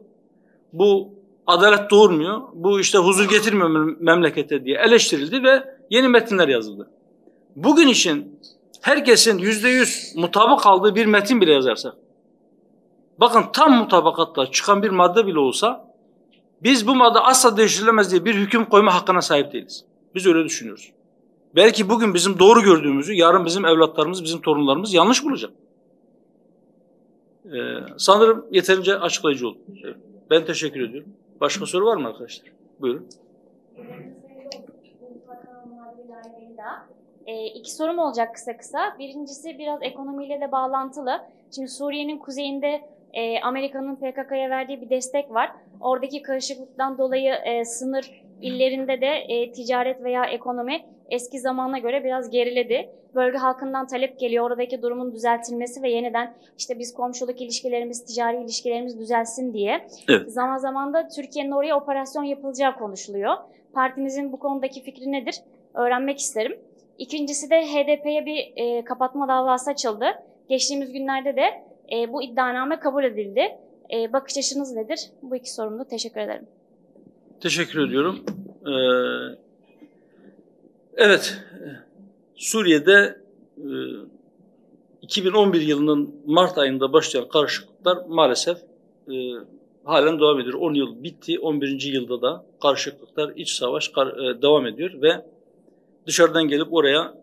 bu adalet doğurmuyor, bu işte huzur getirmiyor memlekete diye eleştirildi ve yeni metinler yazıldı. Bugün için herkesin %100 mutabık aldığı bir metin bile yazarsak, bakın tam mutabakatla çıkan bir madde bile olsa, biz bu madde asla değiştirilemez diye bir hüküm koyma hakkına sahip değiliz. Biz öyle düşünüyoruz. Belki bugün bizim doğru gördüğümüzü, yarın bizim evlatlarımız, bizim torunlarımız yanlış bulacak. Sanırım yeterince açıklayıcı oldu. Ben teşekkür ediyorum. Başka soru var mı arkadaşlar? Buyurun. İki sorum olacak kısa kısa. Birincisi biraz ekonomiyle de bağlantılı. Şimdi Suriye'nin kuzeyinde Amerika'nın PKK'ya verdiği bir destek var. Oradaki karışıklıktan dolayı sınır illerinde de ticaret veya ekonomi eski zamana göre biraz geriledi. Bölge halkından talep geliyor, oradaki durumun düzeltilmesi ve yeniden işte biz komşuluk ilişkilerimiz, ticari ilişkilerimiz düzelsin diye. Evet. Zaman zaman da Türkiye'nin oraya operasyon yapılacağı konuşuluyor. Partinizin bu konudaki fikri nedir? Öğrenmek isterim. İkincisi de HDP'ye bir kapatma davası açıldı. Geçtiğimiz günlerde de bu iddianame kabul edildi. Bakış açınız nedir? Bu iki sorumda teşekkür ederim. Teşekkür ediyorum. Evet, Suriye'de 2011 yılının Mart ayında başlayan karışıklıklar maalesef halen devam ediyor. 10 yıl bitti, 11. yılda da karışıklıklar, iç savaş devam ediyor ve dışarıdan gelip oraya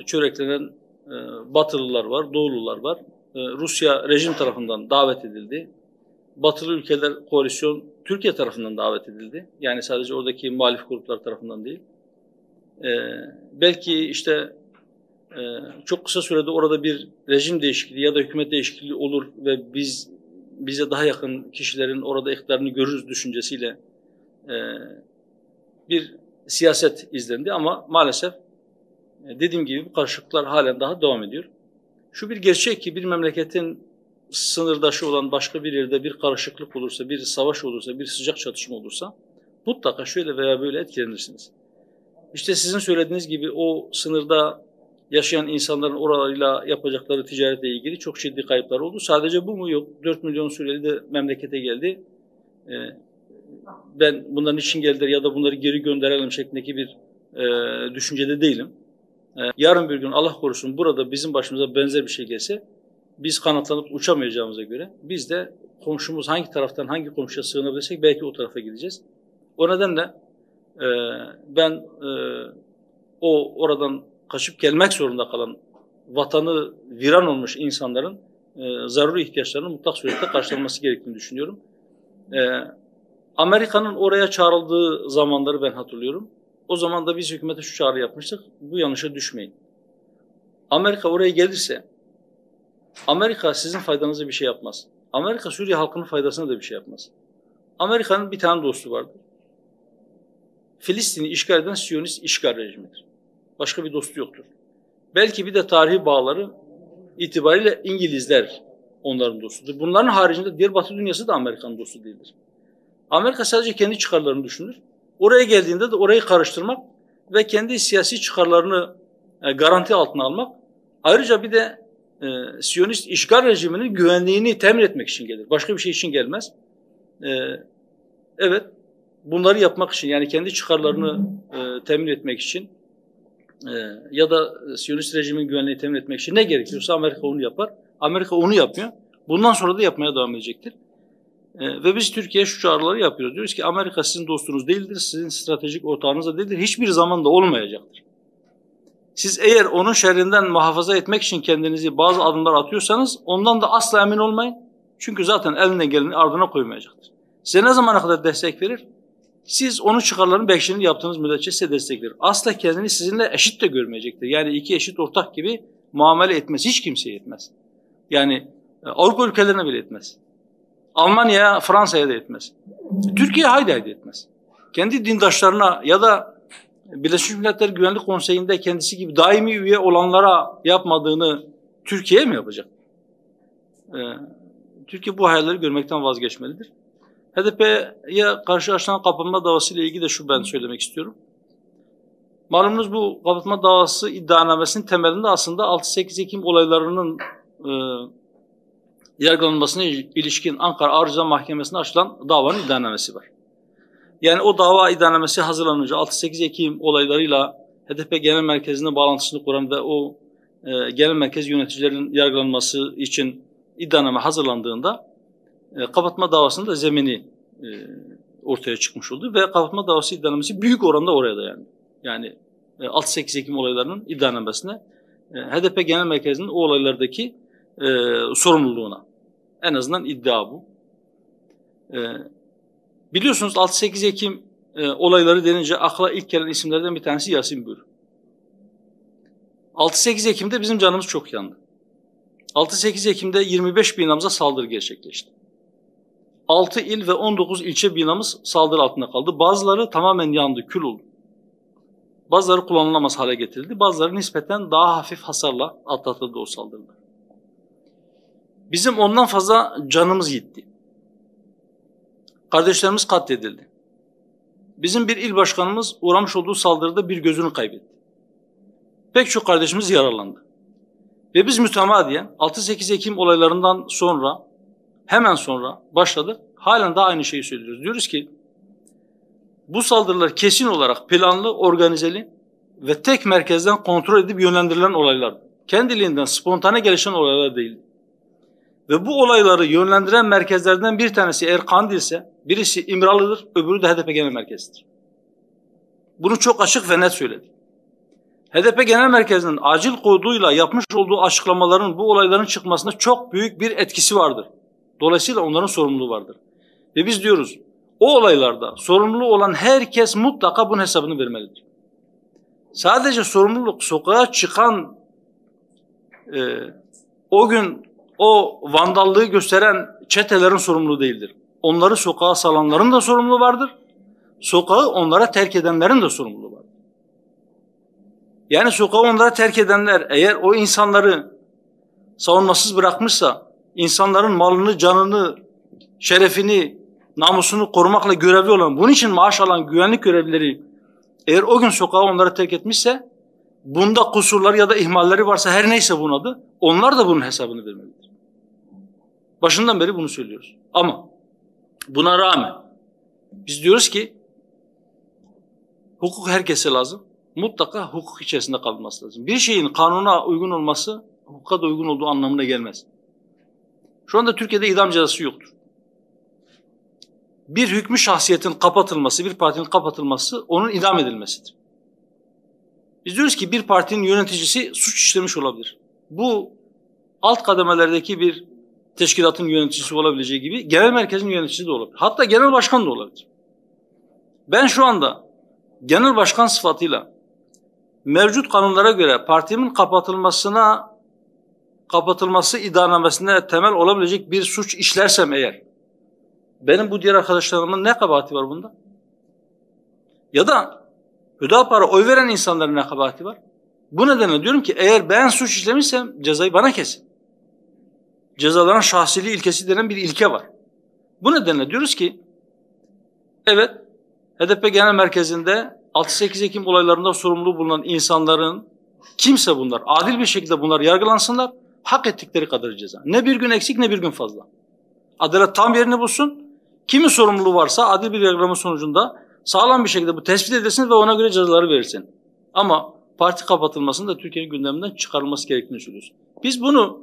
çöreklenen Batılılar var, Doğulular var. Rusya rejim tarafından davet edildi. Batılı ülkeler koalisyon Türkiye tarafından davet edildi. Yani sadece oradaki muhalif gruplar tarafından değil. Belki işte çok kısa sürede orada bir rejim değişikliği ya da hükümet değişikliği olur ve bize daha yakın kişilerin orada iktidarını görürüz düşüncesiyle bir siyaset izlendi ama maalesef dediğim gibi bu karışıklıklar halen daha devam ediyor. Şu bir gerçek ki bir memleketin sınırdaşı olan başka bir yerde bir karışıklık olursa, bir savaş olursa, bir sıcak çatışma olursa mutlaka şöyle veya böyle etkilenirsiniz. İşte sizin söylediğiniz gibi o sınırda yaşayan insanların oralarıyla yapacakları ticaretle ilgili çok ciddi kayıplar oldu. Sadece bu mu? Yok. 4 milyon Suriyeli de memlekete geldi. Ben bunların için geldiler ya da bunları geri gönderelim şeklindeki bir düşüncede değilim. Yarın bir gün Allah korusun burada bizim başımıza benzer bir şey gelse biz kanatlanıp uçamayacağımıza göre biz de komşumuz hangi taraftan hangi komşuya sığınabilirsek belki o tarafa gideceğiz. O nedenle ben oradan kaçıp gelmek zorunda kalan vatanı viran olmuş insanların zaruri ihtiyaçlarının mutlak surette karşılanması gerektiğini düşünüyorum. Amerika'nın oraya çağrıldığı zamanları ben hatırlıyorum. O zaman da biz hükümete şu çağrı yapmıştık. Bu yanlışa düşmeyin. Amerika oraya gelirse Amerika sizin faydanıza bir şey yapmaz. Amerika Suriye halkının faydasına da bir şey yapmaz. Amerika'nın bir tane dostu vardır. Filistin'i işgal eden Siyonist işgal rejimidir. Başka bir dostu yoktur. Belki bir de tarihi bağları itibariyle İngilizler onların dostudur. Bunların haricinde diğer Batı dünyası da Amerika'nın dostu değildir. Amerika sadece kendi çıkarlarını düşünür. Oraya geldiğinde de orayı karıştırmak ve kendi siyasi çıkarlarını garanti altına almak. Ayrıca bir de Siyonist işgal rejiminin güvenliğini temin etmek için gelir. Başka bir şey için gelmez. Evet, bunları yapmak için yani kendi çıkarlarını temin etmek için ya da Siyonist rejimin güvenliğini temin etmek için ne gerekiyorsa Amerika onu yapar. Amerika onu yapıyor. Bundan sonra da yapmaya devam edecektir. Ve biz Türkiye'ye şu çağrıları yapıyoruz. Diyoruz ki Amerika sizin dostunuz değildir, sizin stratejik ortağınız da değildir. Hiçbir zaman da olmayacaktır. Siz eğer onun şerrinden muhafaza etmek için kendinizi bazı adımlar atıyorsanız ondan da asla emin olmayın. Çünkü zaten elinden geleni ardına koymayacaktır. Size ne zamana kadar destek verir? Siz onun çıkarlarının bekçiliğini yaptığınız müddetçe size destek verir. Asla kendini sizinle eşit de görmeyecektir. Yani iki eşit ortak gibi muamele etmez. Hiç kimseye etmez. Yani Avrupa ülkelerine bile etmez. Almanya'ya, Fransa'ya da etmez. Türkiye haydi etmez. Kendi dindaşlarına ya da Birleşmiş Milletler Güvenlik Konseyi'nde kendisi gibi daimi üye olanlara yapmadığını Türkiye'ye mi yapacak? Türkiye bu hayalleri görmekten vazgeçmelidir. HDP'ye karşı açılan kapanma davası ile ilgili de şu ben söylemek istiyorum. Malumunuz bu kapatma davası iddianamesinin temelinde aslında 6-8 Ekim olaylarının yargılanmasına ilişkin Ankara Ağır Ceza Mahkemesi'ne açılan davanın iddianamesi var. Yani o dava iddianamesi hazırlanınca 6-8 Ekim olaylarıyla HDP Genel Merkezi'nin bağlantısını kuran ve o genel merkez yöneticilerin yargılanması için iddianame hazırlandığında kapatma davasının da zemini ortaya çıkmış oldu ve kapatma davası iddianamesi büyük oranda oraya dayandı. Yani 6-8 Ekim olaylarının iddianamesine HDP Genel Merkezi'nin o olaylardaki sorumluluğuna. En azından iddia bu. Biliyorsunuz 6-8 Ekim olayları denince akla ilk gelen isimlerden bir tanesi Yasin Bür. 6-8 Ekim'de bizim canımız çok yandı. 6-8 Ekim'de 25 binamıza saldırı gerçekleşti. 6 il ve 19 ilçe binamız saldırı altında kaldı. Bazıları tamamen yandı, kül oldu. Bazıları kullanılamaz hale getirildi. Bazıları nispeten daha hafif hasarla atlatıldı o saldırılar. Bizim ondan fazla canımız gitti. Kardeşlerimiz katledildi. Bizim bir il başkanımız uğramış olduğu saldırıda bir gözünü kaybetti. Pek çok kardeşimiz yaralandı. Ve biz mütemadiyen 6-8 Ekim olaylarından sonra, hemen sonra başladık. Halen daha aynı şeyi söylüyoruz. Diyoruz ki bu saldırılar kesin olarak planlı, organizeli ve tek merkezden kontrol edip yönlendirilen olaylar. kendiliğinden spontane gelişen olaylar değildi. Ve bu olayları yönlendiren merkezlerden bir tanesi eğer Kandil'se, birisi İmralı'dır, öbürü de HDP Genel Merkezi'dir. Bunu çok açık ve net söyledi. HDP Genel Merkezi'nin acil koduyla yapmış olduğu açıklamaların bu olayların çıkmasında çok büyük bir etkisi vardır. Dolayısıyla onların sorumluluğu vardır. Ve biz diyoruz, o olaylarda sorumlu olan herkes mutlaka bunun hesabını vermelidir. Sadece sorumluluk sokağa çıkan, o gün o vandallığı gösteren çetelerin sorumluluğu değildir. Onları sokağa salanların da sorumluluğu vardır. Sokağı onlara terk edenlerin de sorumluluğu vardır. Yani sokağı onlara terk edenler eğer o insanları savunmasız bırakmışsa, insanların malını, canını, şerefini, namusunu korumakla görevli olan, bunun için maaş alan güvenlik görevlileri eğer o gün sokağı onlara terk etmişse, bunda kusurlar ya da ihmalleri varsa her neyse bunun adı, onlar da bunun hesabını vermelidir. Başından beri bunu söylüyoruz. Ama buna rağmen biz diyoruz ki hukuk herkese lazım. Mutlaka hukuk içerisinde kalması lazım. Bir şeyin kanuna uygun olması hukuka da uygun olduğu anlamına gelmez. Şu anda Türkiye'de idam cezası yoktur. Bir hükmü şahsiyetin kapatılması, bir partinin kapatılması onun idam edilmesidir. Biz diyoruz ki bir partinin yöneticisi suç işlemiş olabilir. Bu alt kademelerdeki bir teşkilatın yöneticisi olabileceği gibi genel merkezin yöneticisi de olabilir. Hatta genel başkan da olabilir. Ben şu anda genel başkan sıfatıyla mevcut kanunlara göre partimin kapatılması iddianamesine temel olabilecek bir suç işlersem eğer, benim bu diğer arkadaşlarımın ne kabahati var bunda? Ya da Hüdapar'a oy veren insanların ne kabahati var? Bu nedenle diyorum ki eğer ben suç işlemişsem cezayı bana kesin. Cezaların şahsiliği ilkesi denen bir ilke var. Bu nedenle diyoruz ki evet, HDP Genel Merkezi'nde 6-8 Ekim olaylarında sorumlu bulunan insanların, kimse bunlar, adil bir şekilde bunlar yargılansınlar, hak ettikleri kadar ceza. Ne bir gün eksik ne bir gün fazla. Adalet tam yerini bulsun, kimin sorumluluğu varsa adil bir yargılama sonucunda sağlam bir şekilde bu tespit edilsin ve ona göre cezaları verilsin. Ama parti kapatılmasının da Türkiye'nin gündeminden çıkarılması gerektiğini söylüyoruz. Biz bunu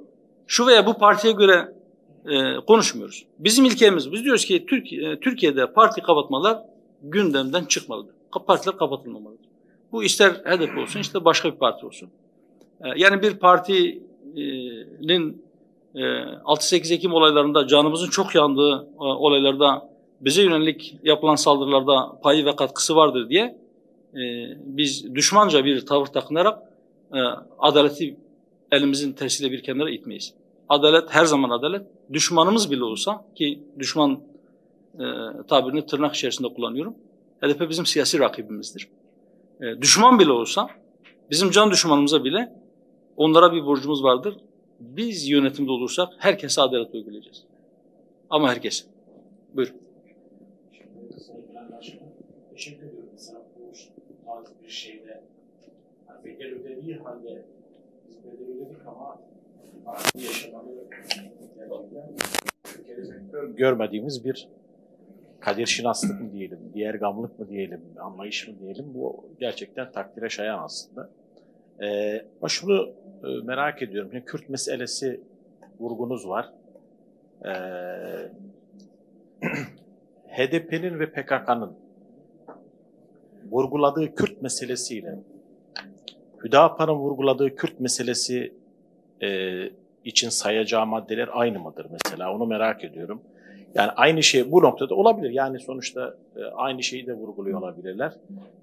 şu veya bu partiye göre konuşmuyoruz. Bizim ilkemiz, biz diyoruz ki Türkiye'de parti kapatmalar gündemden çıkmalıdır. Partiler kapatılmamalıdır. Bu ister HDP olsun, ister başka bir parti olsun. Yani bir partinin 6-8 Ekim olaylarında canımızın çok yandığı olaylarda bize yönelik yapılan saldırılarda payı ve katkısı vardır diye biz düşmanca bir tavır takınarak adaleti elimizin tersiyle bir kenara itmeyiz. Adalet her zaman adalet. Düşmanımız bile olsa, ki düşman tabirini tırnak içerisinde kullanıyorum. HDP bizim siyasi rakibimizdir. Düşman bile olsa, bizim can düşmanımıza bile onlara bir borcumuz vardır. Biz yönetimde olursak herkese adalet uygulayacağız. Ama herkese. Buyurun. Teşekkür ediyorum. Mesela bu tarz bir şeyde bedel ödediği halde biz bedel ödedik ama artık yaşamalı görmediğimiz bir kaderşinaslık mı diyelim, diğer gamlık mı diyelim, anlayış mı diyelim, bu gerçekten takdire şayan aslında. Ama şunu merak ediyorum, yani Kürt meselesi vurgunuz var. HDP'nin ve PKK'nın vurguladığı Kürt meselesiyle Hüdapar'ın vurguladığı Kürt meselesi için sayacağı maddeler aynı mıdır mesela? Onu merak ediyorum. Yani aynı şey bu noktada olabilir. Yani sonuçta aynı şeyi de vurguluyor olabilirler.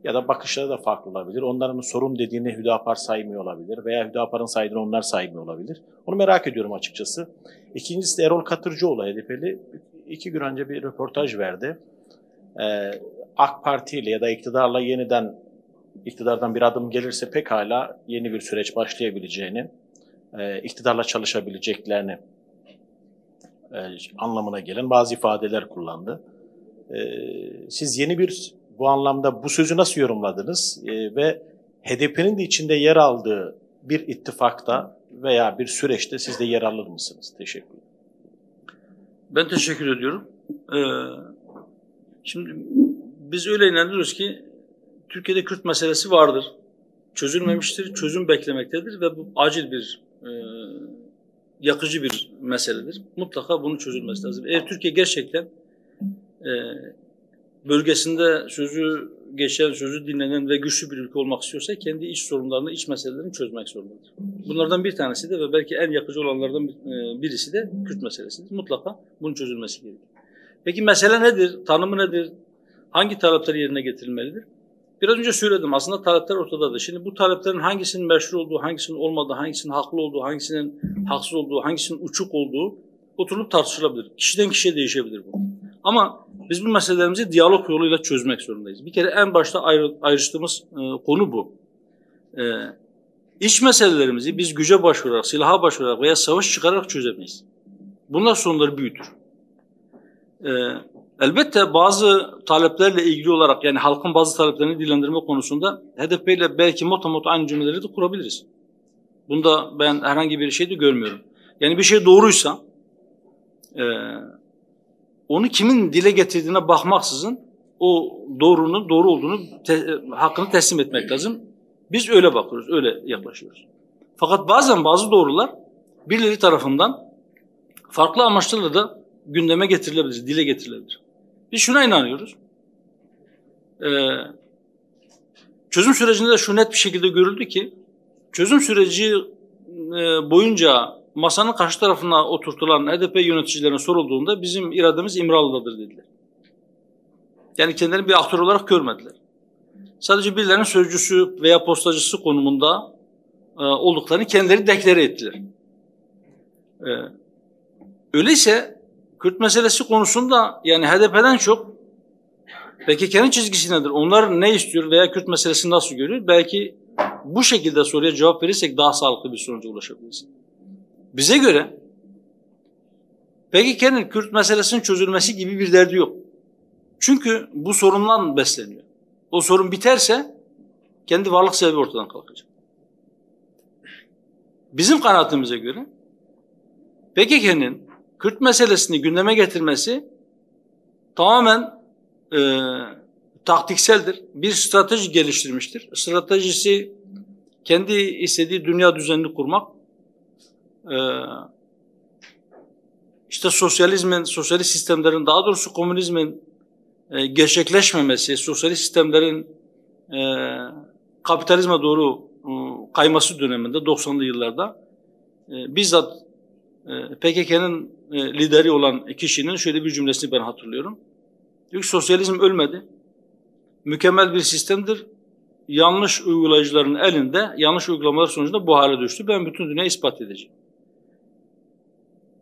Ya da bakışları da farklı olabilir. Onların sorun dediğini Hüdapar saymıyor olabilir. Veya Hüdapar'ın saydığını onlar saymıyor olabilir. Onu merak ediyorum açıkçası. İkincisi de Erol Katırcıoğlu HDP'li 2 gün önce bir röportaj verdi. AK Parti ile ya da iktidarla yeniden iktidardan bir adım gelirse pekala yeni bir süreç başlayabileceğini, iktidarla çalışabileceklerini anlamına gelen bazı ifadeler kullandı. Siz yeni bir bu anlamda bu sözü nasıl yorumladınız ve HDP'nin de içinde yer aldığı bir ittifakta veya bir süreçte siz de yer alır mısınız? Teşekkür ederim. Ben teşekkür ediyorum. Şimdi biz öyle inanıyoruz ki Türkiye'de Kürt meselesi vardır. çözülmemiştir, çözüm beklemektedir ve bu acil bir, yakıcı bir meseledir. Mutlaka bunun çözülmesi lazım. Eğer Türkiye gerçekten bölgesinde sözü geçen, sözü dinlenen ve güçlü bir ülke olmak istiyorsa kendi iç sorunlarını, iç meselelerini çözmek zorundadır. Bunlardan bir tanesi de ve belki en yakıcı olanlardan birisi de Kürt meselesidir. Mutlaka bunun çözülmesi gerekir. Peki mesele nedir? Tanımı nedir? Hangi talepler yerine getirilmelidir? Biraz önce söyledim. Aslında talepler ortadadır. Şimdi bu taleplerin hangisinin meşru olduğu, hangisinin olmadığı, hangisinin haklı olduğu, hangisinin haksız olduğu, hangisinin uçuk olduğu oturup tartışılabilir. Kişiden kişiye değişebilir bu. Ama biz bu meselelerimizi diyalog yoluyla çözmek zorundayız. Bir kere en başta ayrıştığımız konu bu. İç meselelerimizi biz güce başvurarak, silaha başvurarak veya savaş çıkararak çözemeyiz. Bunlar sorunları büyütür. Elbette bazı taleplerle ilgili olarak, yani halkın bazı taleplerini dillendirme konusunda HDP ile belki motomot aynı cümleleri de kurabiliriz. Bunda ben herhangi bir şey de görmüyorum. Yani bir şey doğruysa onu kimin dile getirdiğine bakmaksızın o doğrunun doğru olduğunu, hakkını teslim etmek lazım. Biz öyle bakıyoruz, öyle yaklaşıyoruz. Fakat bazen bazı doğrular birileri tarafından farklı amaçlarla da gündeme getirilebilir, dile getirilebilir. Biz şuna inanıyoruz. Çözüm sürecinde de şu net bir şekilde görüldü ki, çözüm süreci boyunca masanın karşı tarafına oturtulan HDP yöneticilerine sorulduğunda bizim irademiz İmralı'dadır dediler. Yani kendilerini bir aktör olarak görmediler. Sadece birilerinin sözcüsü veya postacısı konumunda olduklarını kendileri deklare ettiler. Öyleyse Kürt meselesi konusunda yani HDP'den çok PKK'nın çizgisi nedir? Onlar ne istiyor veya Kürt meselesini nasıl görüyor? Belki bu şekilde soruya cevap verirsek daha sağlıklı bir sonuca ulaşabiliriz. Bize göre PKK'nın Kürt meselesinin çözülmesi gibi bir derdi yok. Çünkü bu sorundan besleniyor. O sorun biterse kendi varlık sebebi ortadan kalkacak. Bizim kanaatimize göre PKK'nın Kürt meselesini gündeme getirmesi tamamen taktikseldir. Bir strateji geliştirmiştir. Stratejisi kendi istediği dünya düzenini kurmak, işte sosyalist sistemlerin, daha doğrusu komünizmin gerçekleşmemesi, sosyalist sistemlerin kapitalizme doğru kayması döneminde 90'lı yıllarda bizzat PKK'nın lideri olan kişinin şöyle bir cümlesini ben hatırlıyorum. Diyor ki sosyalizm ölmedi. Mükemmel bir sistemdir. Yanlış uygulayıcıların elinde, yanlış uygulamalar sonucunda bu hale düştü. Ben bütün dünyaya ispat edeceğim.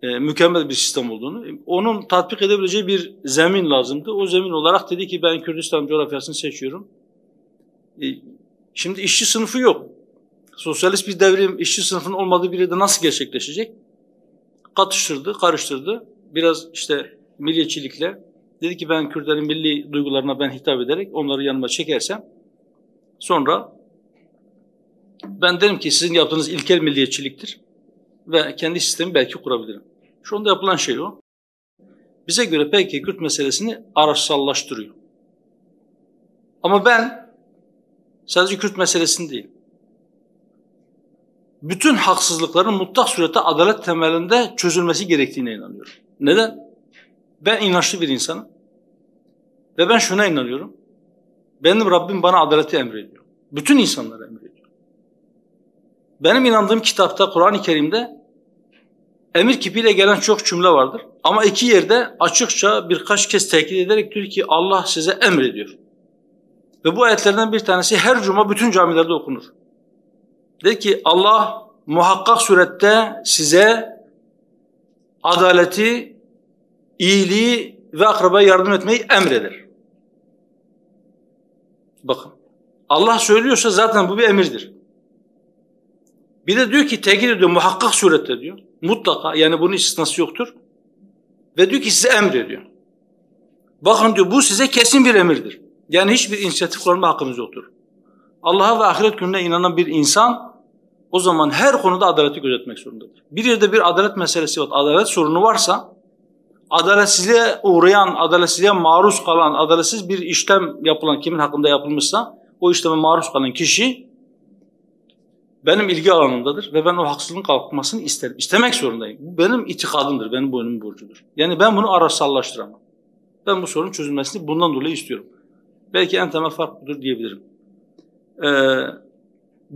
Mükemmel bir sistem olduğunu. Onun tatbik edebileceği bir zemin lazımdı. O zemin olarak dedi ki ben Kürdistan coğrafyasını seçiyorum. Şimdi işçi sınıfı yok. Sosyalist bir devrim işçi sınıfının olmadığı bir yerde nasıl gerçekleşecek? Katıştırdı, karıştırdı. Biraz işte milliyetçilikle dedi ki ben Kürtlerin milli duygularına ben hitap ederek onları yanıma çekersem sonra ben derim ki sizin yaptığınız ilkel milliyetçiliktir ve kendi sistemi belki kurabilirim. Şu anda yapılan şey o. Bize göre peki Kürt meselesini araçsallaştırıyor. Ama ben sadece Kürt meselesini değil, bütün haksızlıkların mutlak surette adalet temelinde çözülmesi gerektiğine inanıyorum. Neden? Ben inançlı bir insanım ve ben şuna inanıyorum. Benim Rabbim bana adaleti emrediyor. Bütün insanlara emrediyor. Benim inandığım kitapta, Kur'an-ı Kerim'de emir kipiyle gelen çok cümle vardır. Ama iki yerde açıkça birkaç kez tekit ederek diyor ki Allah size emrediyor. Ve bu ayetlerden bir tanesi her cuma bütün camilerde okunur. Dedi ki Allah muhakkak surette size adaleti, iyiliği ve akrabaya yardım etmeyi emreder. Bakın Allah söylüyorsa zaten bu bir emirdir. Bir de diyor ki tekit ediyor muhakkak surette diyor. Mutlaka yani bunun istisnası yoktur. Ve diyor ki size emrediyor. Bakın diyor bu size kesin bir emirdir. Yani hiçbir inisiyatif kullanma hakkınız yoktur. Allah'a ve ahiret gününe inanan bir insan o zaman her konuda adaleti gözetmek zorundadır. Bir yerde bir adalet meselesi var, adalet sorunu varsa adaletsizliğe uğrayan, adaletsizliğe maruz kalan, adaletsiz bir işlem yapılan kimin hakkında yapılmışsa o işleme maruz kalan kişi benim ilgi alanımdadır ve ben o haksızlığın kalkmasını isterim. İstemek zorundayım. Bu benim itikadımdır, benim boynumun borcudur. Yani ben bunu araçsallaştıramam. Ben bu sorunun çözülmesini bundan dolayı istiyorum. Belki en temel fark budur diyebilirim.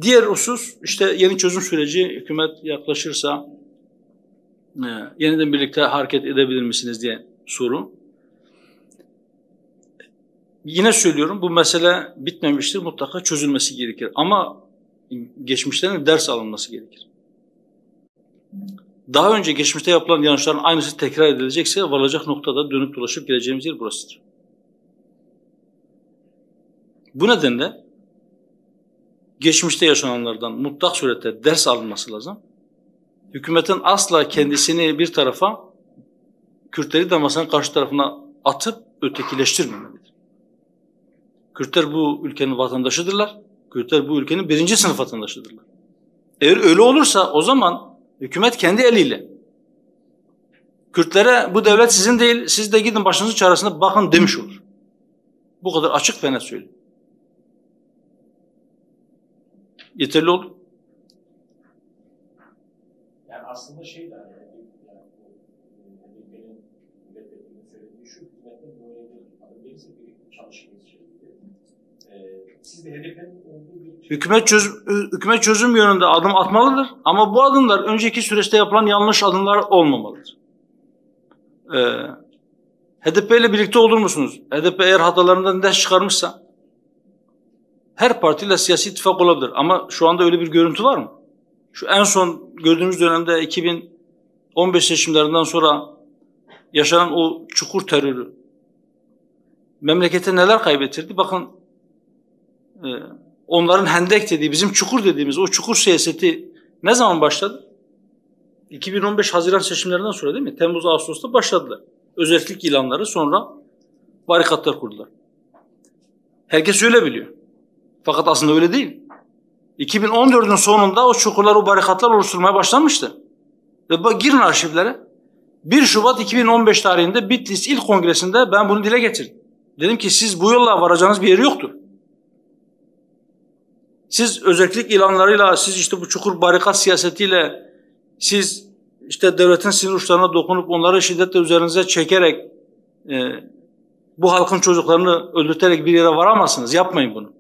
Diğer husus, işte yeni çözüm süreci hükümet yaklaşırsa yeniden birlikte hareket edebilir misiniz diye soru. Yine söylüyorum, bu mesele bitmemiştir, mutlaka çözülmesi gerekir. Ama geçmişten ders alınması gerekir. Daha önce geçmişte yapılan yanlışların aynısı tekrar edilecekse varılacak noktada dönüp dolaşıp geleceğimiz yer burasıdır. Bu nedenle geçmişte yaşananlardan mutlak surette ders alınması lazım. Hükümetin asla kendisini bir tarafa, Kürtleri de masanın karşı tarafına atıp ötekileştirmemelidir. Kürtler bu ülkenin vatandaşıdırlar. Kürtler bu ülkenin birinci sınıf vatandaşıdırlar. Eğer öyle olursa o zaman hükümet kendi eliyle Kürtlere bu devlet sizin değil, siz de gidin başınızın çaresine bakın demiş olur. Bu kadar açık ve net söyleyeyim. Yeterli oldu. Yani aslında şey de yani HDP'nin milletvekilinin söylediği şu, hükümetin böyle bir birisi birlikte çalışmayız şeklinde. Siz de HDP'nin olduğu bir Hükümet çözüm yönünde adım atmalıdır ama bu adımlar önceki süreçte yapılan yanlış adımlar olmamalıdır. HDP ile birlikte olur musunuz? HDP eğer hatalarından ders çıkarmışsa her partiyle siyasi ittifak olabilir ama şu anda öyle bir görüntü var mı? Şu en son gördüğümüz dönemde 2015 seçimlerinden sonra yaşanan o çukur terörü memlekete neler kaybettirdi? Bakın onların hendek dediği, bizim çukur dediğimiz o çukur siyaseti ne zaman başladı? 2015 Haziran seçimlerinden sonra değil mi? Temmuz, Ağustos'ta başladılar. Özellik ilanları, sonra barikatlar kurdular. Herkes öyle biliyor. Fakat aslında öyle değil. 2014'ün sonunda o çukurlar, o barikatlar oluşturmaya başlanmıştı. Ve girin arşivlere. 1 Şubat 2015 tarihinde Bitlis İl Kongresi'nde ben bunu dile getirdim. Dedim ki siz bu yolla varacağınız bir yeri yoktur. Siz özellik ilanlarıyla, siz işte bu çukur barikat siyasetiyle, siz işte devletin sinir uçlarına dokunup onları şiddetle üzerinize çekerek bu halkın çocuklarını öldürterek bir yere varamazsınız. Yapmayın bunu.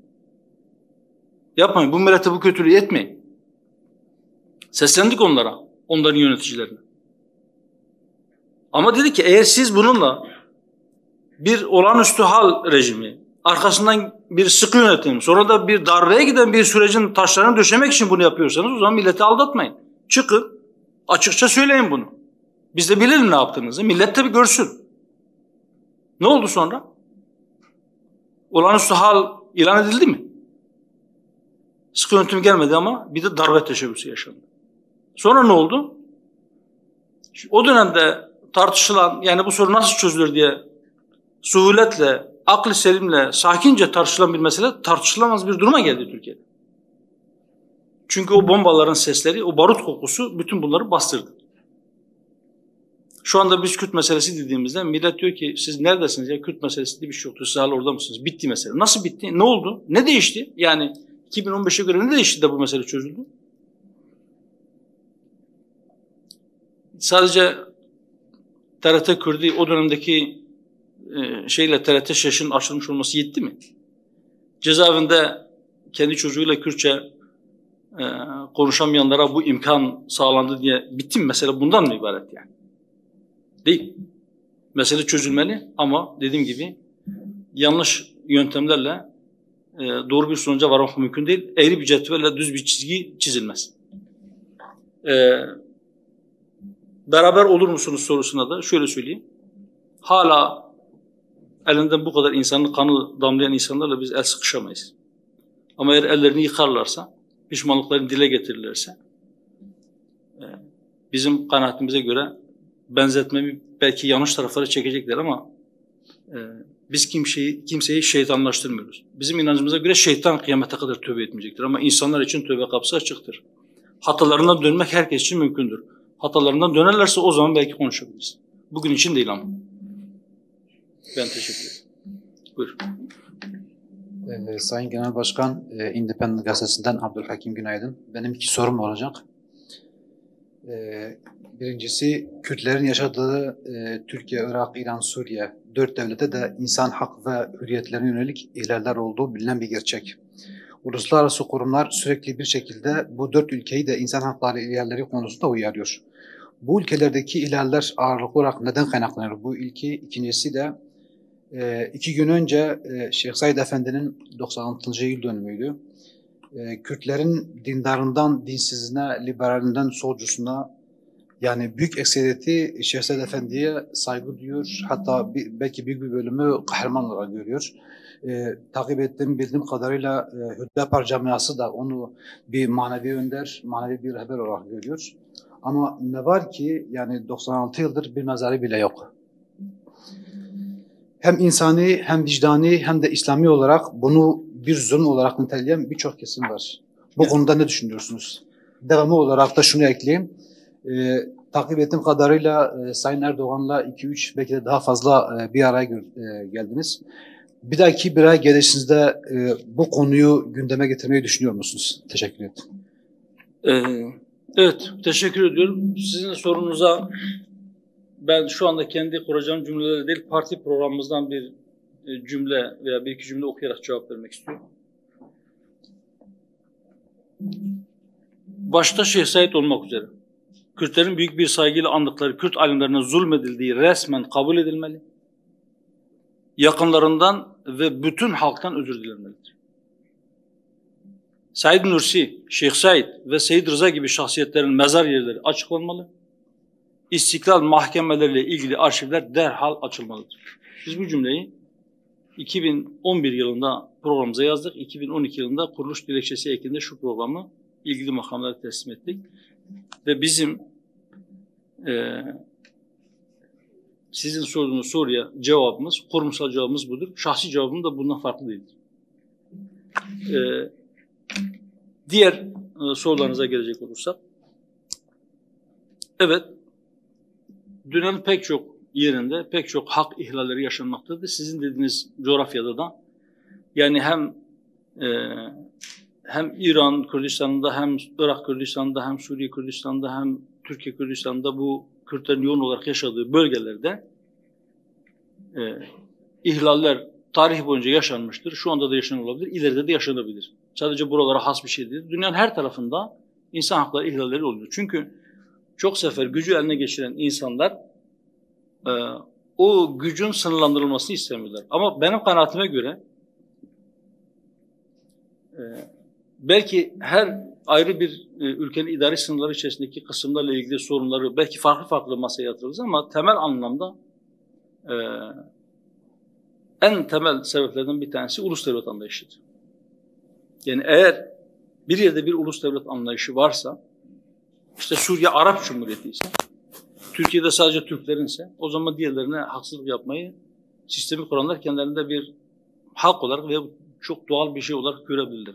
Yapmayın. Bu millete bu kötülüğü etmeyin. Seslendik onlara, onların yöneticilerine. Ama dedi ki eğer siz bununla bir olağanüstü hal rejimi, arkasından bir sıkı yönetim, sonra da bir darbeye giden bir sürecin taşlarını döşemek için bunu yapıyorsanız o zaman milleti aldatmayın. Çıkın, açıkça söyleyin bunu. Biz de bilelim ne yaptığınızı, millet de bir görsün. Ne oldu sonra? Olağanüstü hal ilan edildi mi? Sıkı yönetim gelmedi ama bir de darbe teşebbüsü yaşandı. Sonra ne oldu? O dönemde tartışılan, yani bu soru nasıl çözülür diye suhuletle, aklı selimle, sakince tartışılan bir mesele tartışılamaz bir duruma geldi Türkiye'de. Çünkü o bombaların sesleri, o barut kokusu bütün bunları bastırdı. Şu anda biz Kürt meselesi dediğimizde millet diyor ki siz neredesiniz ya, Kürt meselesi diye bir şey yoktu, siz hala orada mısınız? Bitti mesele. Nasıl bitti? Ne oldu? Ne değişti? Yani 2015'e göre ne değişti de bu mesele çözüldü? Sadece TRT Kürdi o dönemdeki TRT Şeş'in açılmış olması yetti mi? Cezaevinde kendi çocuğuyla Kürtçe konuşamayanlara bu imkan sağlandı diye bitti mi? Mesele bundan mı ibaret yani? Değil. Mesele çözülmeli ama dediğim gibi yanlış yöntemlerle doğru bir sonuca varmak mümkün değil. Eğri bir cetvelle düz bir çizgi çizilmez. Beraber olur musunuz sorusuna da şöyle söyleyeyim. Hala elinden bu kadar insanın kanı damlayan insanlarla biz el sıkışamayız. Ama eğer ellerini yıkarlarsa, pişmanlıklarını dile getirirlerse, bizim kanaatimize göre benzetmemi belki yanlış taraflara çekecekler ama biz kimseyi şeytanlaştırmıyoruz. Bizim inancımıza göre şeytan kıyamete kadar tövbe etmeyecektir ama insanlar için tövbe kapısı açıktır. Hatalarından dönmek herkes için mümkündür. Hatalarından dönerlerse o zaman belki konuşabiliriz. Bugün için değil ama. Ben teşekkür ederim. Buyur. Sayın Genel Başkan, Independent Gazetesi'nden Abdülhakim günaydın. Benim 2 sorum olacak. Birincisi, Kürtlerin yaşadığı Türkiye, Irak, İran, Suriye 4 devlete de insan hak ve hürriyetlerine yönelik ihlaller olduğu bilinen bir gerçek. Uluslararası kurumlar sürekli bir şekilde bu 4 ülkeyi de insan hakları ihlalleri konusunda uyarıyor. Bu ülkelerdeki ihlaller ağırlıklı olarak neden kaynaklanıyor? Bu ilki. İkincisi de 2 gün önce Şeyh Said Efendi'nin 96. yıl dönümüydü. Kürtlerin dindarından dinsizine, liberalinden solcusuna, yani büyük ekseriyeti Şeyh Said Efendi'ye saygı duyuyor. Hatta belki büyük bir bölümü kahraman olarak görüyor. Takip ettiğim, bildiğim kadarıyla Hüddapar camiası da onu bir manevi önder, manevi bir rehber olarak görüyor. Ama ne var ki yani 96 yıldır bir mezarı bile yok. Hem insani hem vicdani hem de İslami olarak bunu bir zulüm olarak niteleyen birçok kesim var. Bu konuda ne düşünüyorsunuz? Devamı olarak da şunu ekleyeyim. Takip ettiğim kadarıyla Sayın Erdoğan'la 2-3 belki de daha fazla bir araya geldiniz. Bir dahaki bir ay gelişinizde bu konuyu gündeme getirmeyi düşünüyor musunuz? Teşekkür ederim. Evet, teşekkür ediyorum. Sizin sorunuza ben şu anda kendi kuracağım cümleleri değil, parti programımızdan bir cümle veya bir iki cümle okuyarak cevap vermek istiyorum. Başta Şeyh Said olmak üzere, Kürtlerin büyük bir saygıyla andıkları Kürt alimlerine zulmedildiği resmen kabul edilmeli. Yakınlarından ve bütün halktan özür dilenmelidir. Said Nursi, Şeyh Said ve Seyyid Rıza gibi şahsiyetlerin mezar yerleri açıklanmalı. İstiklal mahkemeleriyle ilgili arşivler derhal açılmalıdır. Biz bu cümleyi 2011 yılında programımıza yazdık. 2012 yılında kuruluş dilekçesi ekinde şu programı ilgili makamlara teslim ettik. Ve bizim sizin sorduğunuz soruya cevabımız, kurumsal cevabımız budur. Şahsi cevabım da bundan farklı değildir. Diğer sorularınıza gelecek olursak, evet, dünyanın pek çok yerinde pek çok hak ihlalleri yaşanmaktadır. Sizin dediğiniz coğrafyada da, yani hem İran Kürdistan'da, hem Irak Kürdistan'da, hem Suriye Kürdistan'da, hem Türkiye Kürdistan'da bu Kürtlerin yoğun olarak yaşadığı bölgelerde ihlaller tarih boyunca yaşanmıştır. Şu anda da yaşanılabilir, ileride de yaşanabilir. Sadece buralara has bir şey değil. Dünyanın her tarafında insan hakları ihlalleri oluyor. Çünkü çok sefer gücü eline geçiren insanlar o gücün sınırlandırılmasını istemiyorlar. Ama benim kanaatime göre belki her ayrı bir ülkenin idari sınırları içerisindeki kısımlarla ilgili sorunları belki farklı farklı masaya yatırırız ama temel anlamda en temel sebeplerden bir tanesi ulus devlet anlayışıdır. Yani eğer bir yerde bir ulus devlet anlayışı varsa, işte Suriye Arap Cumhuriyeti ise, Türkiye'de sadece Türklerinse, o zaman diğerlerine haksızlık yapmayı sistemi kuranlar kendilerinde bir hak olarak ve çok doğal bir şey olarak görebilirler.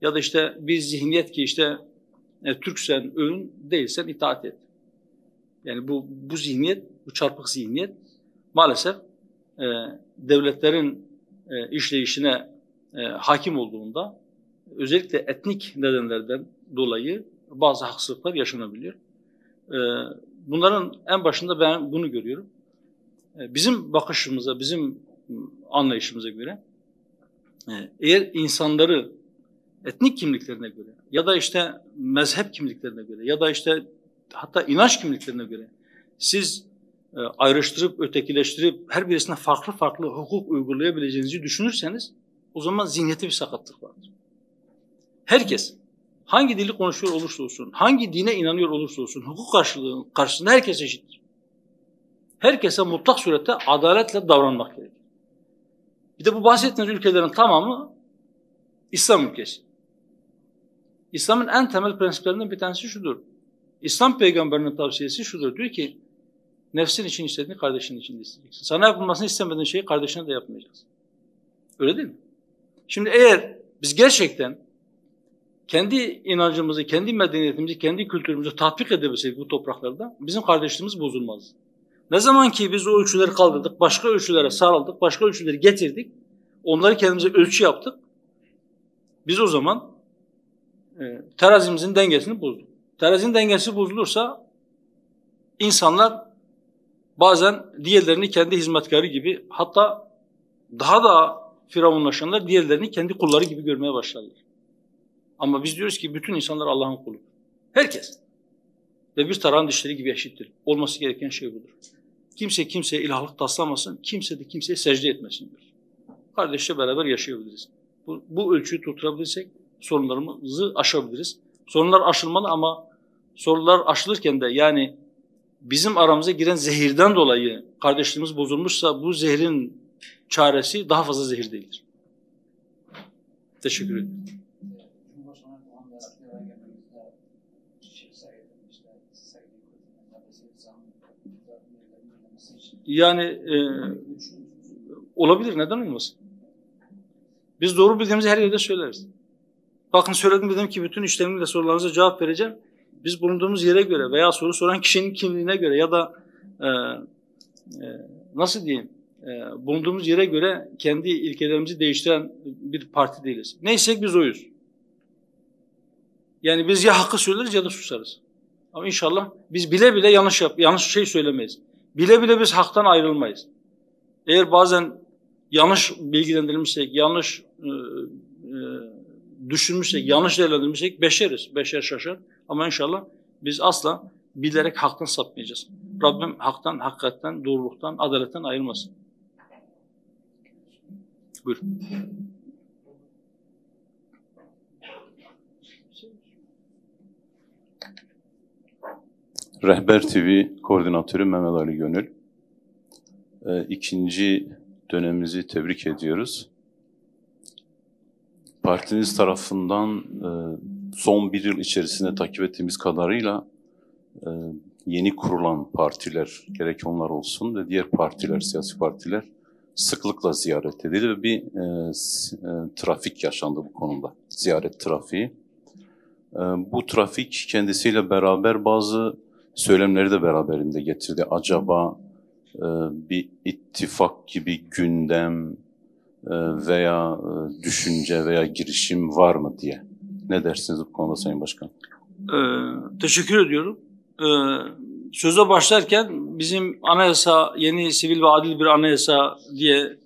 Ya da işte bir zihniyet ki işte Türksen övün, değilsen itaat et. Yani bu zihniyet, bu çarpık zihniyet maalesef devletlerin işleyişine hakim olduğunda özellikle etnik nedenlerden dolayı bazı haksızlıklar yaşanabiliyor. Bunların en başında ben bunu görüyorum. Bizim bakışımıza, bizim anlayışımıza göre eğer insanları etnik kimliklerine göre ya da işte mezhep kimliklerine göre ya da işte hatta inanç kimliklerine göre siz ayrıştırıp, ötekileştirip her birisine farklı farklı hukuk uygulayabileceğinizi düşünürseniz o zaman zihniyette bir sakatlık vardır. Herkes hangi dili konuşuyor olursa olsun, hangi dine inanıyor olursa olsun hukuk karşısında herkes eşittir. Herkese mutlak surette adaletle davranmak gerekir. Bir de bu bahsettiğiniz ülkelerin tamamı İslam ülkesi. İslam'ın en temel prensiplerinden bir tanesi şudur. İslam peygamberinin tavsiyesi şudur. Diyor ki, nefsin için istediğini kardeşinin için de isteyeceksin. Sana yapılmasını istemediğin şeyi kardeşine de yapmayacaksın. Öyle değil mi? Şimdi eğer biz gerçekten kendi inancımızı, kendi medeniyetimizi, kendi kültürümüzü tatbik edebilsek bu topraklarda bizim kardeşliğimiz bozulmaz. Ne zaman ki biz o ölçüleri kaldırdık, başka ölçülere sarıldık, başka ölçüleri getirdik, onları kendimize ölçü yaptık. Biz o zaman terazimizin dengesini bozduk. Terazinin dengesi bozulursa insanlar bazen diğerlerini kendi hizmetkarı gibi, hatta daha da firavunlaşanlar diğerlerini kendi kulları gibi görmeye başlarlar. Ama biz diyoruz ki bütün insanlar Allah'ın kulu. Herkes. Ve bir tarağın dişleri gibi eşittir. Olması gereken şey budur. Kimse kimseye ilahlık taslamasın, kimse de kimseye secde etmesin. Kardeşle beraber yaşayabiliriz. Bu ölçüyü tutturabilirsek sorunlarımızı aşabiliriz. Sorunlar aşılmalı ama sorunlar aşılırken de yani bizim aramıza giren zehirden dolayı kardeşliğimiz bozulmuşsa bu zehrin çaresi daha fazla zehir değildir. Teşekkür ederim. Yani olabilir, neden olmasın? Biz doğru bildiğimizi her yerde söyleriz. Bakın söyledim dedim ki bütün işlemimle sorularınıza cevap vereceğim. Biz bulunduğumuz yere göre veya soru soran kişinin kimliğine göre ya da nasıl diyeyim bulunduğumuz yere göre kendi ilkelerimizi değiştiren bir parti değiliz. Neysek biz oyuz. Yani biz ya hakkı söyleriz ya da susarız. Ama inşallah biz bile bile yanlış şey söylemeyiz. Bile bile biz haktan ayrılmayız. Eğer bazen yanlış bilgilendirilmişsek, yanlış düşünmüşsek, yanlış değerlendirmişsek beşeriz. Beşer şaşar. Ama inşallah biz asla bilerek haktan sapmayacağız. Rabbim haktan, hakikatten, doğruluktan, adaletten ayırmasın. Buyur. Rehber TV koordinatörü Mehmet Ali Gönül. İkinci dönemimizi tebrik ediyoruz. Partiniz tarafından son bir yıl içerisinde takip ettiğimiz kadarıyla yeni kurulan partiler, gerek onlar olsun ve diğer partiler, siyasi partiler sıklıkla ziyaret edildi ve bir trafik yaşandı bu konuda, ziyaret trafiği. Bu trafik kendisiyle beraber bazı söylemleri de beraberinde getirdi. Acaba bir ittifak gibi gündem veya düşünce veya girişim var mı diye. Ne dersiniz bu konuda Sayın Başkan? Teşekkür ediyorum. Söze başlarken bizim anayasa, yeni sivil ve adil bir anayasa diye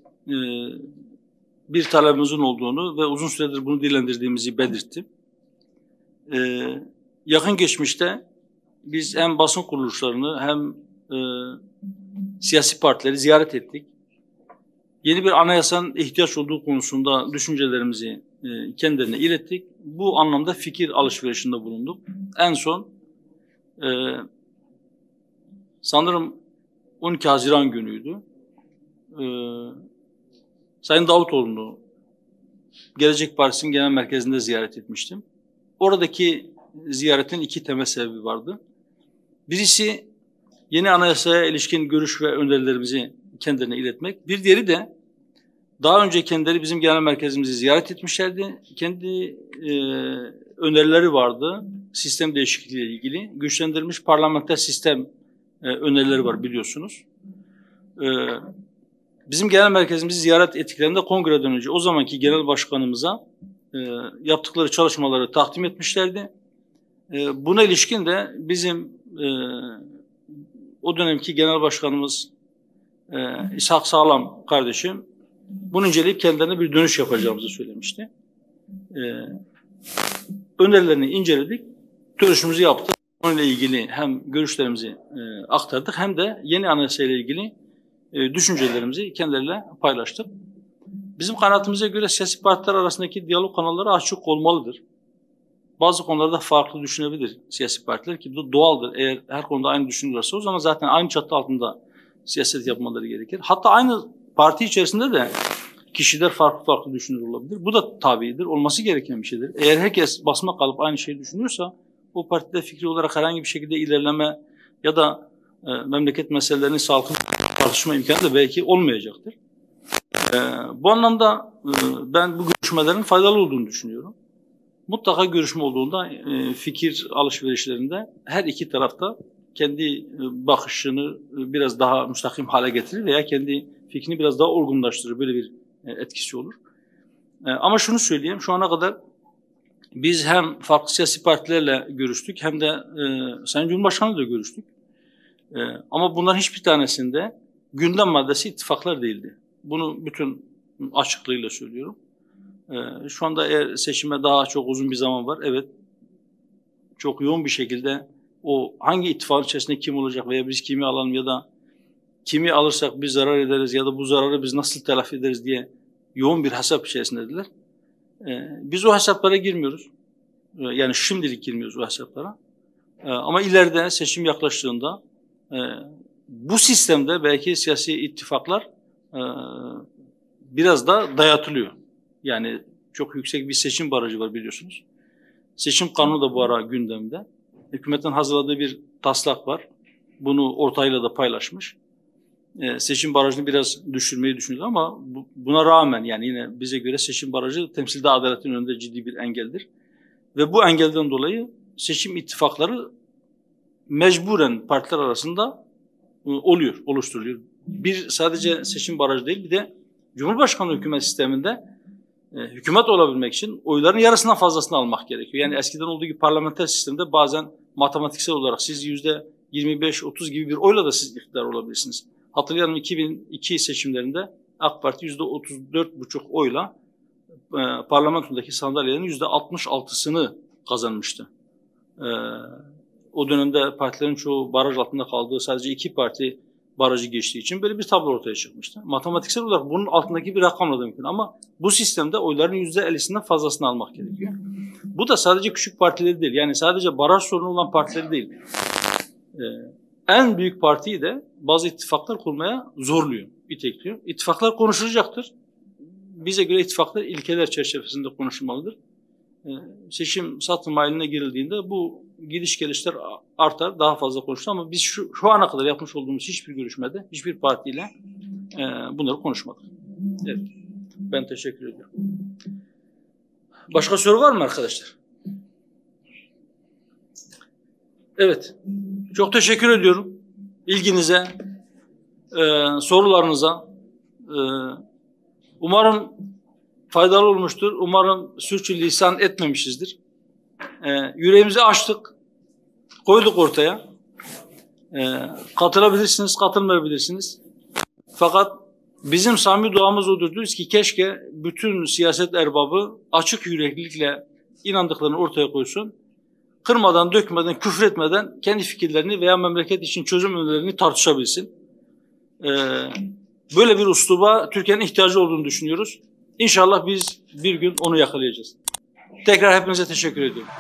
bir talebimizin olduğunu ve uzun süredir bunu dillendirdiğimizi belirttim. Yakın geçmişte biz hem basın kuruluşlarını hem siyasi partileri ziyaret ettik. Yeni bir anayasanın ihtiyaç olduğu konusunda düşüncelerimizi kendilerine ilettik. Bu anlamda fikir alışverişinde bulunduk. En son sanırım 12 Haziran günüydü. Sayın Davutoğlu'nu Gelecek Partisi'nin genel merkezinde ziyaret etmiştim. Oradaki ziyaretin iki temel sebebi vardı. Birisi yeni anayasaya ilişkin görüş ve önerilerimizi kendilerine iletmek. Bir diğeri de daha önce kendileri bizim genel merkezimizi ziyaret etmişlerdi. Kendi önerileri vardı. Sistem değişikliğiyle ilgili. Güçlendirilmiş parlamenter sistem önerileri var biliyorsunuz. Bizim genel merkezimizi ziyaret ettiklerinde kongreden önce o zamanki genel başkanımıza yaptıkları çalışmaları takdim etmişlerdi. Buna ilişkin de bizim o dönemki genel başkanımız İshak Sağlam kardeşim bunu inceleyip kendilerine bir dönüş yapacağımızı söylemişti. Önerilerini inceledik, görüşümüzü yaptık. Onunla ilgili hem görüşlerimizi aktardık hem de yeni anayasayla ilgili düşüncelerimizi kendileriyle paylaştık. Bizim kanaatimize göre siyasi partiler arasındaki diyalog kanalları açık olmalıdır. Bazı konularda farklı düşünebilir siyasi partiler ki bu doğaldır. Eğer her konuda aynı düşünürlerse o zaman zaten aynı çatı altında siyaset yapmaları gerekir. Hatta aynı parti içerisinde de kişiler farklı düşünür olabilir. Bu da tabiidir, olması gereken bir şeydir. Eğer herkes basma kalıp aynı şeyi düşünüyorsa o partide fikri olarak herhangi bir şekilde ilerleme ya da memleket meselelerini sağlıklı tartışma imkanı da belki olmayacaktır. Bu anlamda ben bu görüşmelerin faydalı olduğunu düşünüyorum. Mutlaka görüşme olduğunda fikir alışverişlerinde her iki tarafta kendi bakışını biraz daha müstakim hale getirir veya kendi fikrini biraz daha olgunlaştırır. Böyle bir etkisi olur. Ama şunu söyleyeyim, şu ana kadar biz hem farklı siyasi partilerle görüştük hem de Sayın Cumhurbaşkanı da görüştük. Ama bunların hiçbir tanesinde gündem maddesi ittifaklar değildi. Bunu bütün açıklığıyla söylüyorum. Şu anda eğer seçime daha çok uzun bir zaman var, evet, çok yoğun bir şekilde o hangi ittifakın içerisinde kim olacak veya biz kimi alalım ya da kimi alırsak biz zarar ederiz ya da bu zararı biz nasıl telafi ederiz diye yoğun bir hesap içerisindedirler. Biz o hesaplara girmiyoruz. Yani şimdilik girmiyoruz o hesaplara. Ama ileride seçim yaklaştığında bu sistemde belki siyasi ittifaklar biraz da dayatılıyor. Yani çok yüksek bir seçim barajı var biliyorsunuz. Seçim kanunu da bu ara gündemde. Hükümetin hazırladığı bir taslak var. Bunu ortayla da paylaşmış. Seçim barajını biraz düşürmeyi düşünüyor ama buna rağmen yani yine bize göre seçim barajı temsilde adaletin önünde ciddi bir engeldir. Ve bu engelden dolayı seçim ittifakları mecburen partiler arasında oluşturuluyor. Bir sadece seçim barajı değil, bir de Cumhurbaşkanlığı hükümet sisteminde hükümet olabilmek için oyların yarısından fazlasını almak gerekiyor. Yani eskiden olduğu gibi parlamenter sistemde bazen matematiksel olarak siz %25-30 gibi bir oyla da siz iktidar olabilirsiniz. Hatırlayalım 2002 seçimlerinde AK Parti %34,5 oyla parlamentodaki sandalyelerin %66'sını kazanmıştı. O dönemde partilerin çoğu baraj altında kaldığı, sadece 2 parti barajı geçtiği için böyle bir tablo ortaya çıkmıştı. Matematiksel olarak bunun altındaki bir rakamla da mümkün ama bu sistemde oyların %50'sinden fazlasını almak gerekiyor. Bu da sadece küçük partileri değil, yani sadece baraj sorunu olan partileri değil. En büyük partiyi de bazı ittifaklar kurmaya zorluyor, itekliyor. İttifaklar konuşulacaktır. Bize göre ittifaklar ilkeler çerçevesinde konuşulmalıdır. Seçim satım haline girildiğinde bu gidiş gelişler artar, daha fazla konuşulur ama biz şu ana kadar yapmış olduğumuz hiçbir görüşmede, hiçbir partiyle bunları konuşmadık. Evet, ben teşekkür ediyorum. Başka soru var mı arkadaşlar? Evet, çok teşekkür ediyorum ilginize, sorularınıza. Umarım faydalı olmuştur. Umarım sürçülisan etmemişizdir. Yüreğimizi açtık, koyduk ortaya. Katılabilirsiniz, katılmayabilirsiniz. Fakat bizim samimi duamız odur. Diyoruz ki keşke bütün siyaset erbabı açık yüreklilikle inandıklarını ortaya koysun. Kırmadan, dökmeden, küfretmeden kendi fikirlerini veya memleket için çözüm önerilerini tartışabilsin. Böyle bir üsluba Türkiye'nin ihtiyacı olduğunu düşünüyoruz. İnşallah biz bir gün onu yakalayacağız. Tekrar hepinize teşekkür ediyorum.